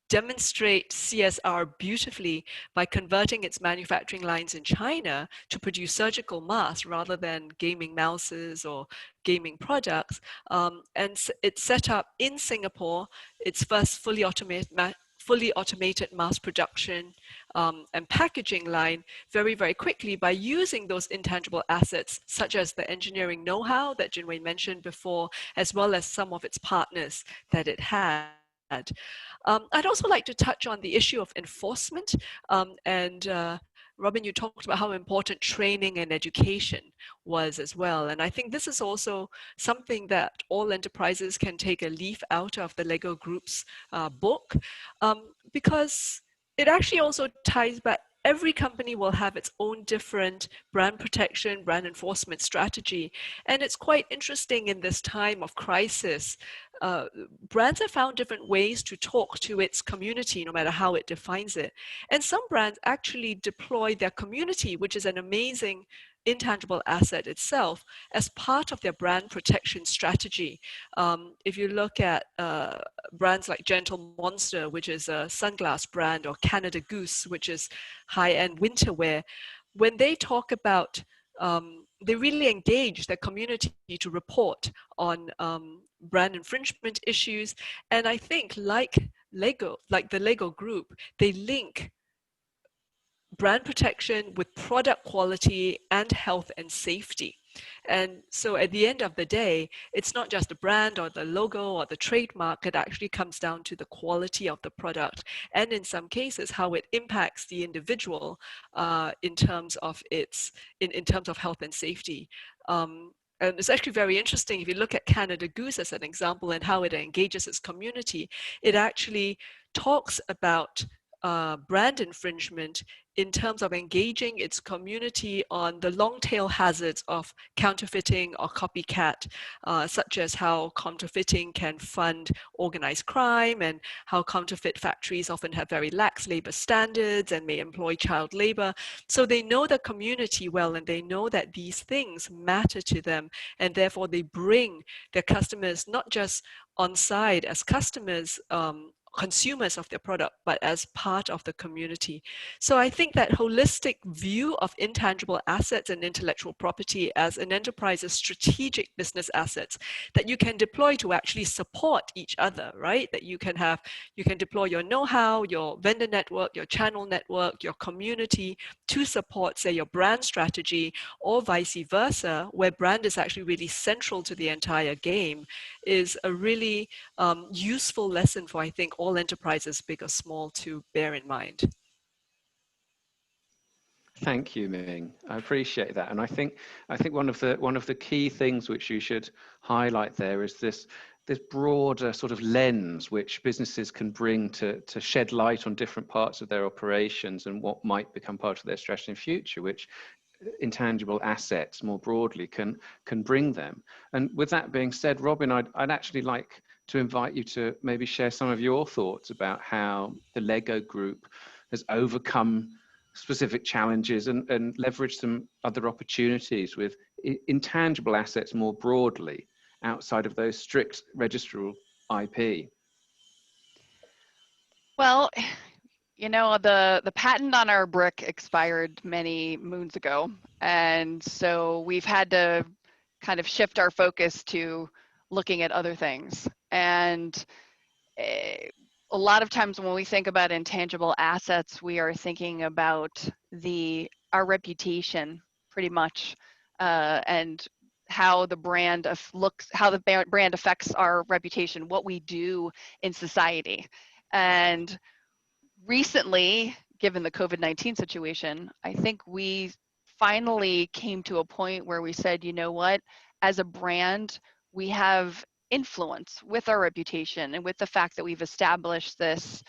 demonstrate CSR beautifully by converting its manufacturing lines in China to produce surgical masks rather than gaming mouses or gaming products. And it's set up in Singapore, its first fully automated mass production and packaging line very, very quickly by using those intangible assets, such as the engineering know-how that Jinwei mentioned before, as well as some of its partners that it had. I'd also like to touch on the issue of enforcement. Robin, you talked about how important training and education was as well. And I think this is also something that all enterprises can take a leaf out of the Lego Group's book, because it actually also ties back. Every company will have its own different brand protection, brand enforcement strategy. And it's quite interesting in this time of crisis. Brands have found different ways to talk to its community, no matter how it defines it. And some brands actually deploy their community, which is an amazing intangible asset itself, as part of their brand protection strategy. If you look at brands like Gentle Monster, which is a sunglass brand, or Canada Goose, which is high-end winter wear, when they talk about, they really engage their community to report on brand infringement issues. And I think like the Lego Group, they link brand protection with product quality and health and safety. And so at the end of the day, it's not just the brand or the logo or the trademark, it actually comes down to the quality of the product, and in some cases, how it impacts the individual in terms of in terms of health and safety. And it's actually very interesting if you look at Canada Goose as an example and how it engages its community. It actually talks about brand infringement in terms of engaging its community on the long tail hazards of counterfeiting or copycat, such as how counterfeiting can fund organized crime and how counterfeit factories often have very lax labor standards and may employ child labor. So they know the community well, and they know that these things matter to them, and therefore they bring their customers not just on side as customers, consumers of their product, but as part of the community. So I think that holistic view of intangible assets and intellectual property as an enterprise's strategic business assets that you can deploy to actually support each other, right? That you can deploy your know-how, your vendor network, your channel network, your community to support, say, your brand strategy, or vice versa, where brand is actually really central to the entire game, is a really useful lesson for, I think, all enterprises, big or small, to bear in mind.
Thank you, Ming. I appreciate that, and I think one of the key things which you should highlight there is this broader sort of lens which businesses can bring to shed light on different parts of their operations and what might become part of their strategy in future, which intangible assets more broadly can bring them. And with that being said, Robin, I'd actually like to invite you to maybe share some of your thoughts about how the Lego Group has overcome specific challenges and leveraged some other opportunities with intangible assets more broadly outside of those strict registral IP.
Well, you know, the patent on our brick expired many moons ago, and so we've had to kind of shift our focus to looking at other things. And a lot of times when we think about intangible assets, we are thinking about our reputation, pretty much, and how the brand looks, how the brand affects our reputation, what we do in society. And recently, given the COVID-19 situation, I think we finally came to a point where we said, you know what, as a brand, we have influence with our reputation and with the fact that we've established this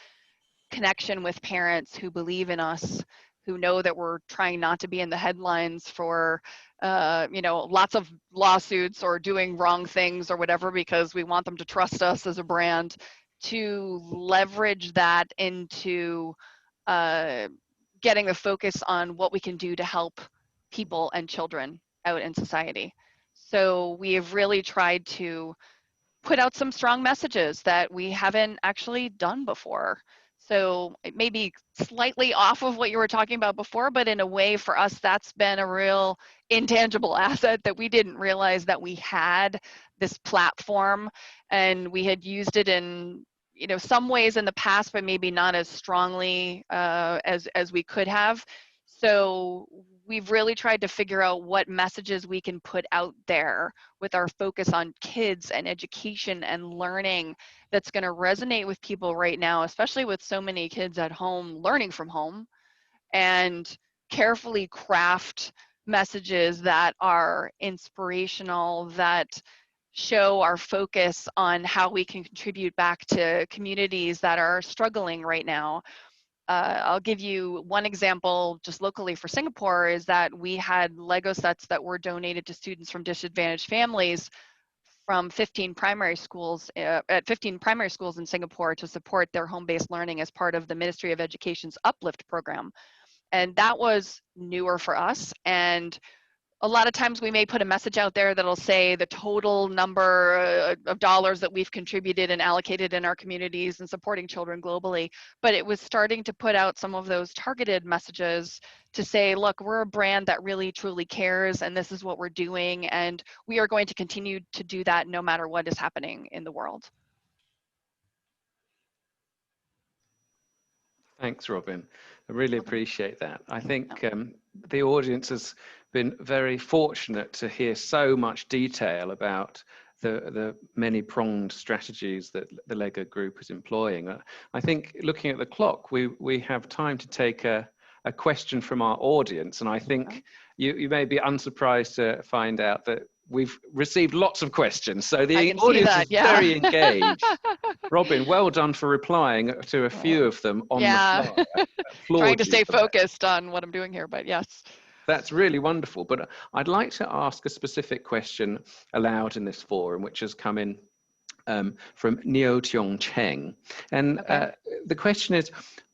connection with parents who believe in us, who know that we're trying not to be in the headlines for, you know, lots of lawsuits or doing wrong things or whatever, because we want them to trust us as a brand, to leverage that into getting the focus on what we can do to help people and children out in society. So we have really tried to put out some strong messages that we haven't actually done before. So it may be slightly off of what you were talking about before, but in a way for us, that's been a real intangible asset that we didn't realize that we had this platform, and we had used it in, you know, some ways in the past, but maybe not as strongly as we could have. So we've really tried to figure out what messages we can put out there with our focus on kids and education and learning that's going to resonate with people right now, especially with so many kids at home learning from home, and carefully craft messages that are inspirational, that show our focus on how we can contribute back to communities that are struggling right now. I'll give you one example just locally for Singapore, is that we had Lego sets that were donated to students from disadvantaged families from 15 primary schools, at 15 primary schools in Singapore, to support their home-based learning as part of the Ministry of Education's Uplift program. And that was newer for us. And a lot of times we may put a message out there that'll say the total number of dollars that we've contributed and allocated in our communities and supporting children globally, but it was starting to put out some of those targeted messages to say, look, we're a brand that really truly cares, and this is what we're doing, and we are going to continue to do that no matter what is happening in the world.
Thanks, Robin. I really appreciate that. I think the audience has been very fortunate to hear so much detail about the many-pronged strategies that the Lego Group is employing. I think looking at the clock, we have time to take a question from our audience, and I think you may be unsurprised to find out that we've received lots of questions, so the audience is very engaged. Robin, well done for replying to a few of them on the fly.
Trying to stay focused on what I'm doing here, but yes.
That's really wonderful, but I'd like to ask a specific question aloud in this forum, which has come in from Neo Tiong Cheng. And the question is,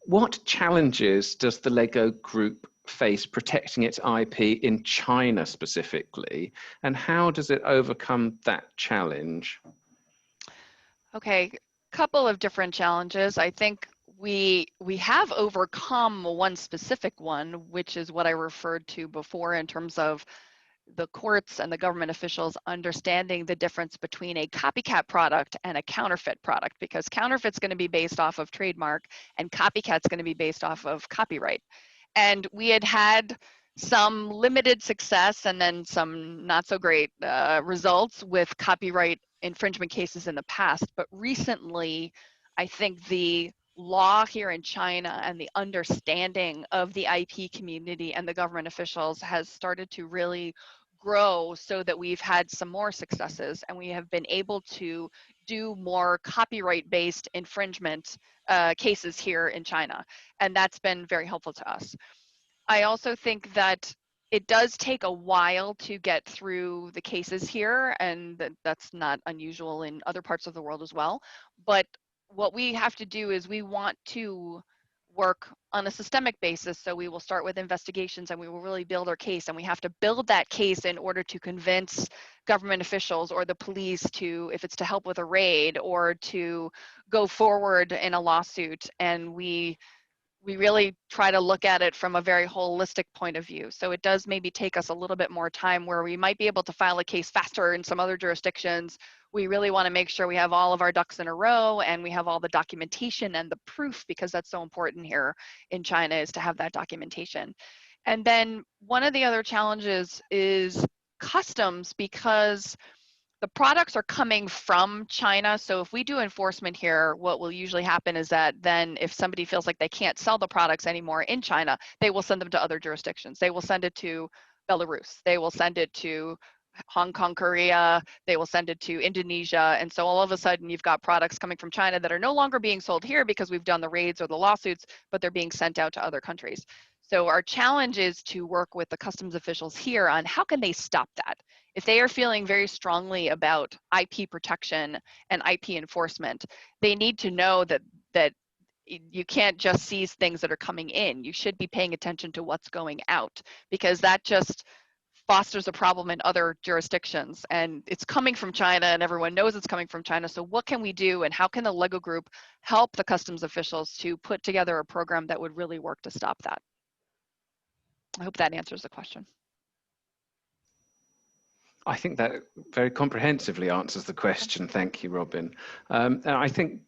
what challenges does the Lego Group face protecting its IP in China specifically, and how does it overcome that challenge?
Okay, couple of different challenges. I think we have overcome one specific one, which is what I referred to before in terms of the courts and the government officials understanding the difference between a copycat product and a counterfeit product, because counterfeit's going to be based off of trademark and copycat's going to be based off of copyright. And we had some limited success and then some not so great results with copyright infringement cases in the past. But recently, I think the law here in China and the understanding of the IP community and the government officials has started to really grow, so that we've had some more successes and we have been able to do more copyright-based infringement cases here in China. And that's been very helpful to us. I also think that it does take a while to get through the cases here, and that's not unusual in other parts of the world as well. But what we have to do is we want to work on a systemic basis. So we will start with investigations and we will really build our case, and we have to build that case in order to convince government officials or the police to, if it's to help with a raid or to go forward in a lawsuit. And we really try to look at it from a very holistic point of view. So it does maybe take us a little bit more time, where we might be able to file a case faster in some other jurisdictions. We really want to make sure we have all of our ducks in a row and we have all the documentation and the proof, because that's so important here in China, is to have that documentation. And then one of the other challenges is customs, because the products are coming from China. So if we do enforcement here, what will usually happen is that then if somebody feels like they can't sell the products anymore in China, they will send them to other jurisdictions. They will send it to Belarus. They will send it to Hong Kong, Korea. They will send it to Indonesia. And so all of a sudden you've got products coming from China that are no longer being sold here because we've done the raids or the lawsuits, but they're being sent out to other countries. So our challenge is to work with the customs officials here on how can they stop that. If they are feeling very strongly about IP protection and IP enforcement, they need to know that you can't just seize things that are coming in. You should be paying attention to what's going out, because that just fosters a problem in other jurisdictions. And it's coming from China and everyone knows it's coming from China. So what can we do, and how can the Lego Group help the customs officials to put together a program that would really work to stop that? I hope that answers the question.
I think that very comprehensively answers the question. Thank you, Robin. And I think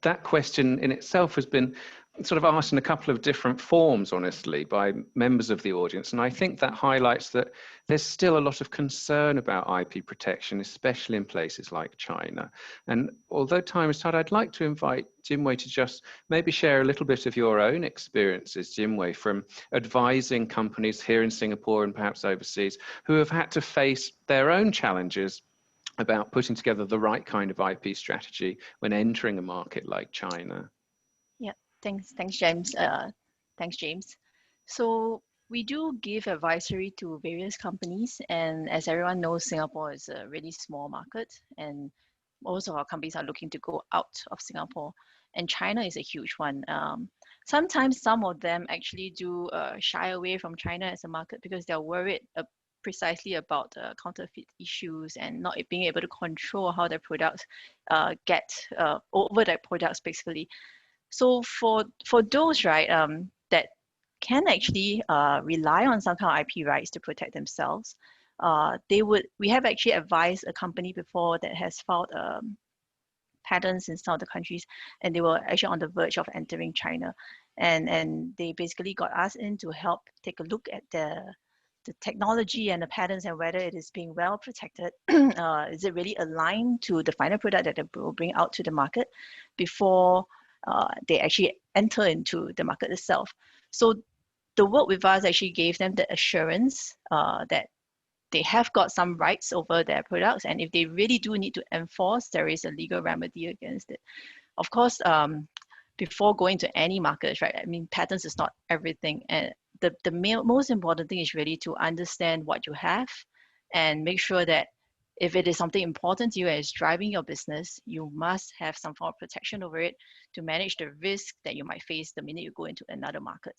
that question in itself has been sort of asked in a couple of different forms, honestly, by members of the audience. And I think that highlights that there's still a lot of concern about IP protection, especially in places like China. And although time is tight, I'd like to invite Jimwei to just maybe share a little bit of your own experiences, Jimwei, from advising companies here in Singapore and perhaps overseas who have had to face their own challenges about putting together the right kind of IP strategy when entering a market like China.
Yeah, thanks, James. Thanks, James. So we do give advisory to various companies, and as everyone knows, Singapore is a really small market, and most of our companies are looking to go out of Singapore, and China is a huge one. Sometimes some of them actually do shy away from China as a market because they're worried precisely about counterfeit issues and not being able to control how their products get over their products, basically. So for those, right, that can actually rely on some kind of IP rights to protect themselves, we have actually advised a company before that has filed patents in some of the countries, and they were actually on the verge of entering China, and they basically got us in to help take a look at the the technology and the patents and whether it is being well protected. Is it really aligned to the final product that they will bring out to the market before they actually enter into the market itself? So the work with us actually gave them the assurance that they have got some rights over their products, and if they really do need to enforce, there is a legal remedy against it. Of course, before going to any markets, right? I mean, patents is not everything, and the most important thing is really to understand what you have and make sure that if it is something important to you and is driving your business, you must have some form of protection over it to manage the risk that you might face the minute you go into another market.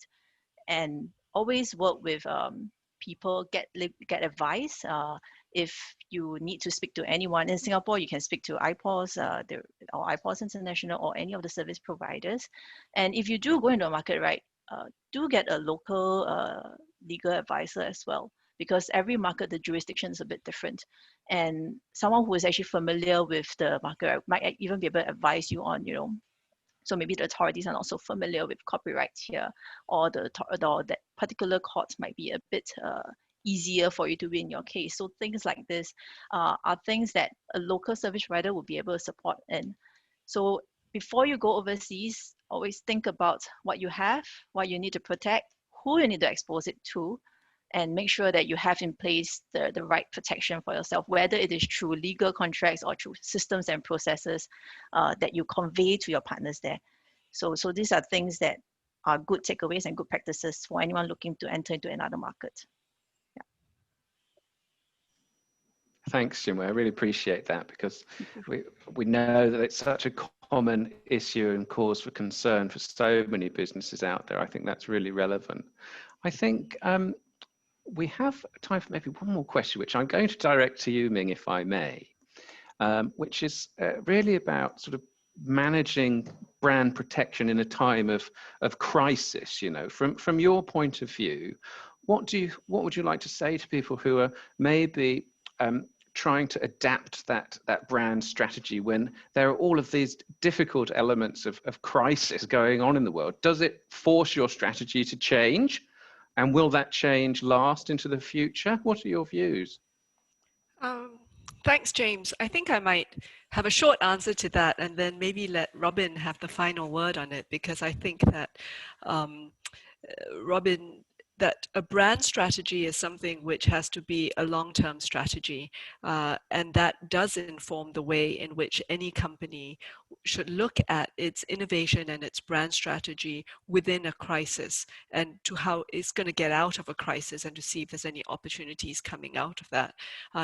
And always work with people, get advice. If you need to speak to anyone in Singapore, you can speak to IPOS or IPOS International or any of the service providers. And if you do go into a market, right, do get a local legal advisor as well, because every market, the jurisdiction is a bit different. And someone who is actually familiar with the market might even be able to advise you on, so maybe the authorities are not so familiar with copyrights here, or that particular court might be a bit easier for you to win your case. So things like this are things that a local service provider will be able to support in. So before you go overseas, always think about what you have, what you need to protect, who you need to expose it to, and make sure that you have in place the right protection for yourself, whether it is through legal contracts or through systems and processes that you convey to your partners there. So these are things that are good takeaways and good practices for anyone looking to enter into another market. Yeah.
Thanks, Jim. I really appreciate that, because we know that it's such a common issue and cause for concern for so many businesses out there. I think that's really relevant. I think we have time for maybe one more question, which I'm going to direct to you, Ming, if I may, which is really about sort of managing brand protection in a time of crisis. From your point of view, what would you like to say to people who are maybe trying to adapt that brand strategy when there are all of these difficult elements of crisis going on in the world? Does it force your strategy to change? And will that change last into the future? What are your views?
Thanks, James. I think I might have a short answer to that, and then maybe let Robin have the final word on it, because I think that Robin, that a brand strategy is something which has to be a long-term strategy, and that does inform the way in which any company should look at its innovation and its brand strategy within a crisis, and to how it's going to get out of a crisis and to see if there's any opportunities coming out of that.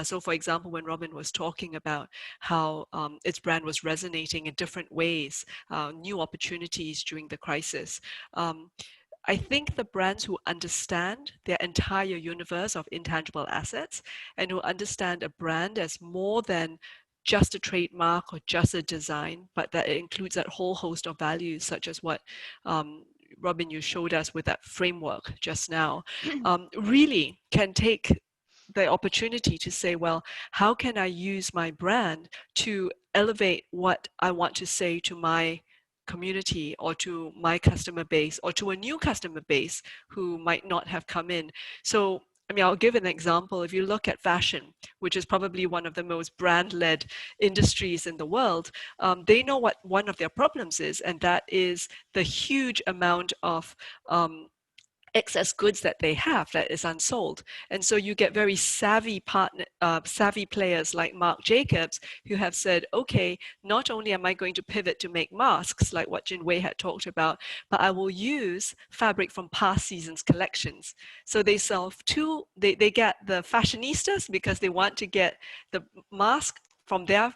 So for example, when Robin was talking about how its brand was resonating in different ways, new opportunities during the crisis, I think the brands who understand their entire universe of intangible assets and who understand a brand as more than just a trademark or just a design, but that it includes that whole host of values, such as what Robin, you showed us with that framework just now, really can take the opportunity to say, well, how can I use my brand to elevate what I want to say to my community or to my customer base or to a new customer base who might not have come in. So, I mean, I'll give an example. If you look at fashion, which is probably one of the most brand-led industries in the world, they know what one of their problems is, and that is the huge amount of excess goods that they have that is unsold. And so you get very savvy players like Marc Jacobs who have said, okay, not only am I going to pivot to make masks like what Jin Wei had talked about, but I will use fabric from past seasons collections. So they they get the fashionistas because they want to get the mask from their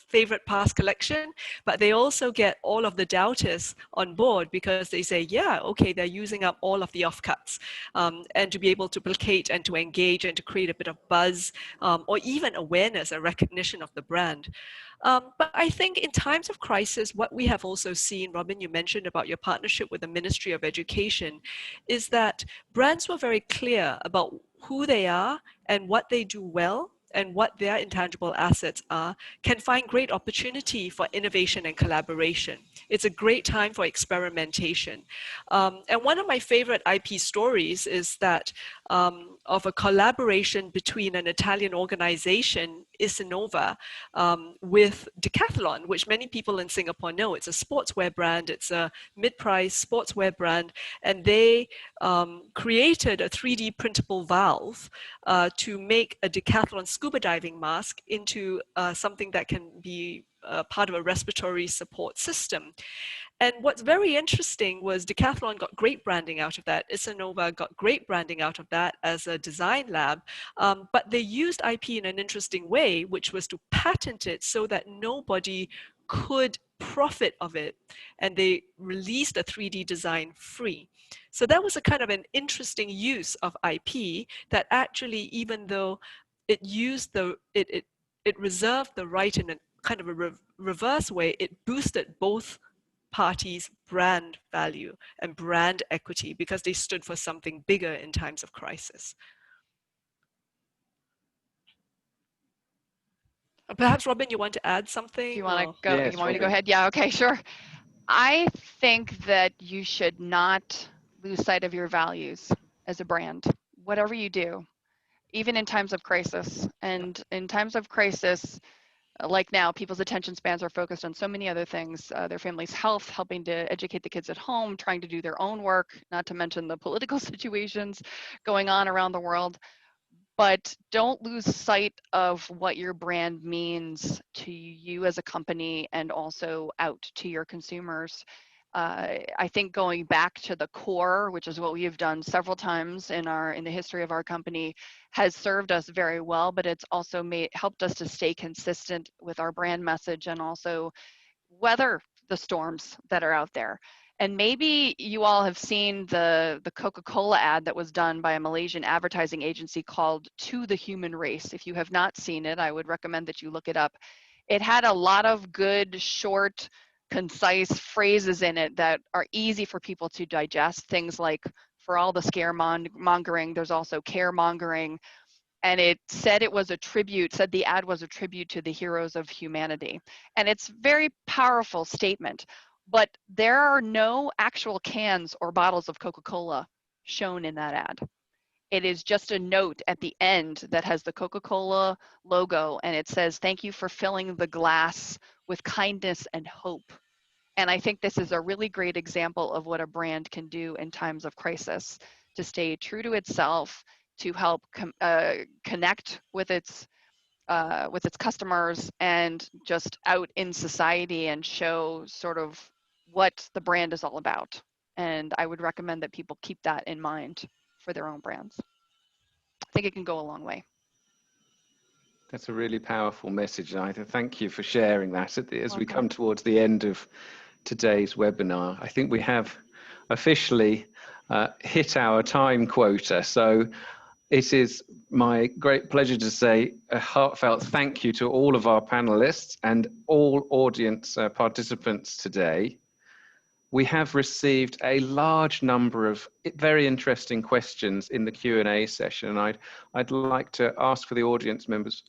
favorite past collection, but they also get all of the doubters on board because they say, yeah, okay, they're using up all of the offcuts, and to be able to placate and to engage and to create a bit of buzz, or even awareness and recognition of the brand. But I think in times of crisis, what we have also seen, Robin, you mentioned about your partnership with the Ministry of Education, is that brands were very clear about who they are and what they do well, and what their intangible assets are, can find great opportunity for innovation and collaboration. It's a great time for experimentation. And one of my favorite IP stories is that of a collaboration between an Italian organization, Isinova, with Decathlon, which many people in Singapore know. It's a sportswear brand. It's a mid-price sportswear brand. And they created a 3D printable valve to make a Decathlon scuba diving mask into something that can be part of a respiratory support system. And what's very interesting was Decathlon got great branding out of that. Isinova got great branding out of that as a design lab, but they used IP in an interesting way, which was to patent it so that nobody could profit of it. And they released a 3D design free. So that was a kind of an interesting use of IP that actually, even though it used it reserved the right in a kind of a reverse way, it boosted both parties' brand value and brand equity because they stood for something bigger in times of crisis. Perhaps, Robin, you want to add something?
Do you want to go?
Yes,
you want me to go
Robin.
ahead? Yeah. Okay. Sure. I think that you should not lose sight of your values as a brand, whatever you do, even in times of crisis. And in times of crisis, like now, people's attention spans are focused on so many other things, their family's health, helping to educate the kids at home, trying to do their own work, not to mention the political situations going on around the world. But don't lose sight of what your brand means to you as a company and also out to your consumers. I think going back to the core, which is what we have done several times in the history of our company, has served us very well, but it's also helped us to stay consistent with our brand message and also weather the storms that are out there. And maybe you all have seen the Coca-Cola ad that was done by a Malaysian advertising agency called To the Human Race. If you have not seen it, I would recommend that you look it up. It had a lot of good, short, concise phrases in it that are easy for people to digest. Things like, for all the scaremongering, there's also caremongering. And it said the ad was a tribute to the heroes of humanity. And it's a very powerful statement, but there are no actual cans or bottles of Coca-Cola shown in that ad. It is just a note at the end that has the Coca-Cola logo, and it says, "Thank you for filling the glass with kindness and hope." And I think this is a really great example of what a brand can do in times of crisis, to stay true to itself, to help connect with its customers and just out in society and show sort of what the brand is all about. And I would recommend that people keep that in mind for their own brands. I think it can go a long way.
That's a really powerful message, and I thank you for sharing that as we come
Welcome.
towards the end of today's webinar. I think we have officially hit our time quota, so it is my great pleasure to say a heartfelt thank you to all of our panelists and all audience participants today. We have received a large number of very interesting questions in the Q&A session, and I'd like to ask for the audience members'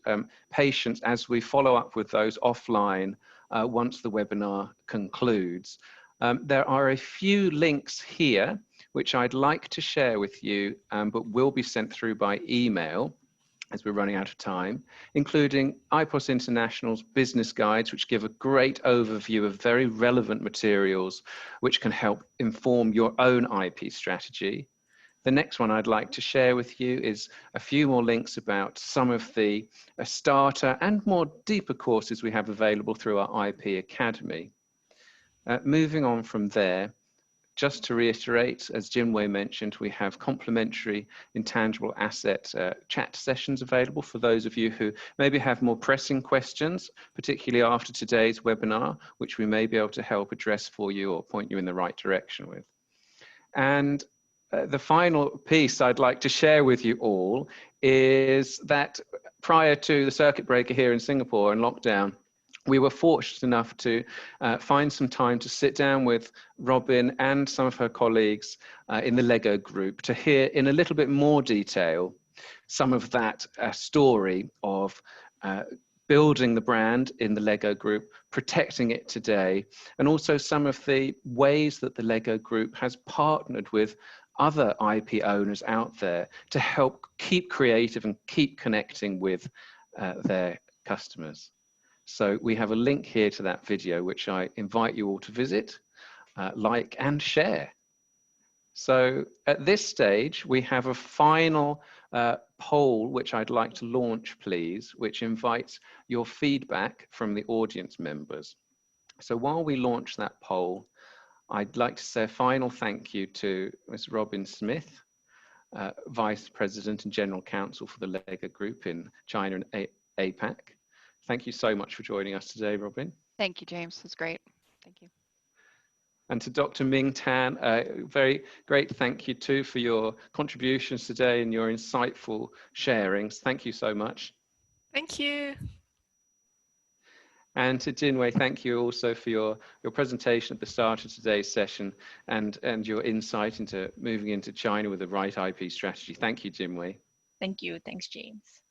patience as we follow up with those offline once the webinar concludes. There are a few links here which I'd like to share with you, but will be sent through by email as we're running out of time, including IPOS International's business guides, which give a great overview of very relevant materials which can help inform your own IP strategy. The next one I'd like to share with you is a few more links about some of the starter and more deeper courses we have available through our IP Academy. Moving on from there, just to reiterate, as Jinwei mentioned, we have complimentary intangible asset chat sessions available for those of you who maybe have more pressing questions, particularly after today's webinar, which we may be able to help address for you or point you in the right direction with. And the final piece I'd like to share with you all is that prior to the circuit breaker here in Singapore and lockdown, we were fortunate enough to find some time to sit down with Robin and some of her colleagues in the Lego group to hear in a little bit more detail some of that story of building the brand in the Lego group, protecting it today, and also some of the ways that the Lego group has partnered with other IP owners out there to help keep creative and keep connecting with their customers. So we have a link here to that video, which I invite you all to visit, like and share. So at this stage, we have a final poll, which I'd like to launch, please, which invites your feedback from the audience members. So while we launch that poll, I'd like to say a final thank you to Ms. Robin Smith, Vice President and General Counsel for the Lega Group in China and APAC. Thank you so much for joining us today, Robin.
Thank you, James. It was great. Thank you.
And to Dr. Ming Tan, very great thank you too for your contributions today and your insightful sharings. Thank you so much.
Thank you.
And to Jinwei, thank you also for your presentation at the start of today's session and your insight into moving into China with the right IP strategy. Thank you, Jinwei.
Thank you. Thanks, James.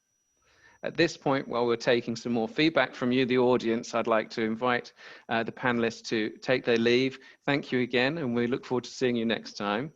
At this point, while we're taking some more feedback from you, the audience, I'd like to invite the panelists to take their leave. Thank you again, and we look forward to seeing you next time.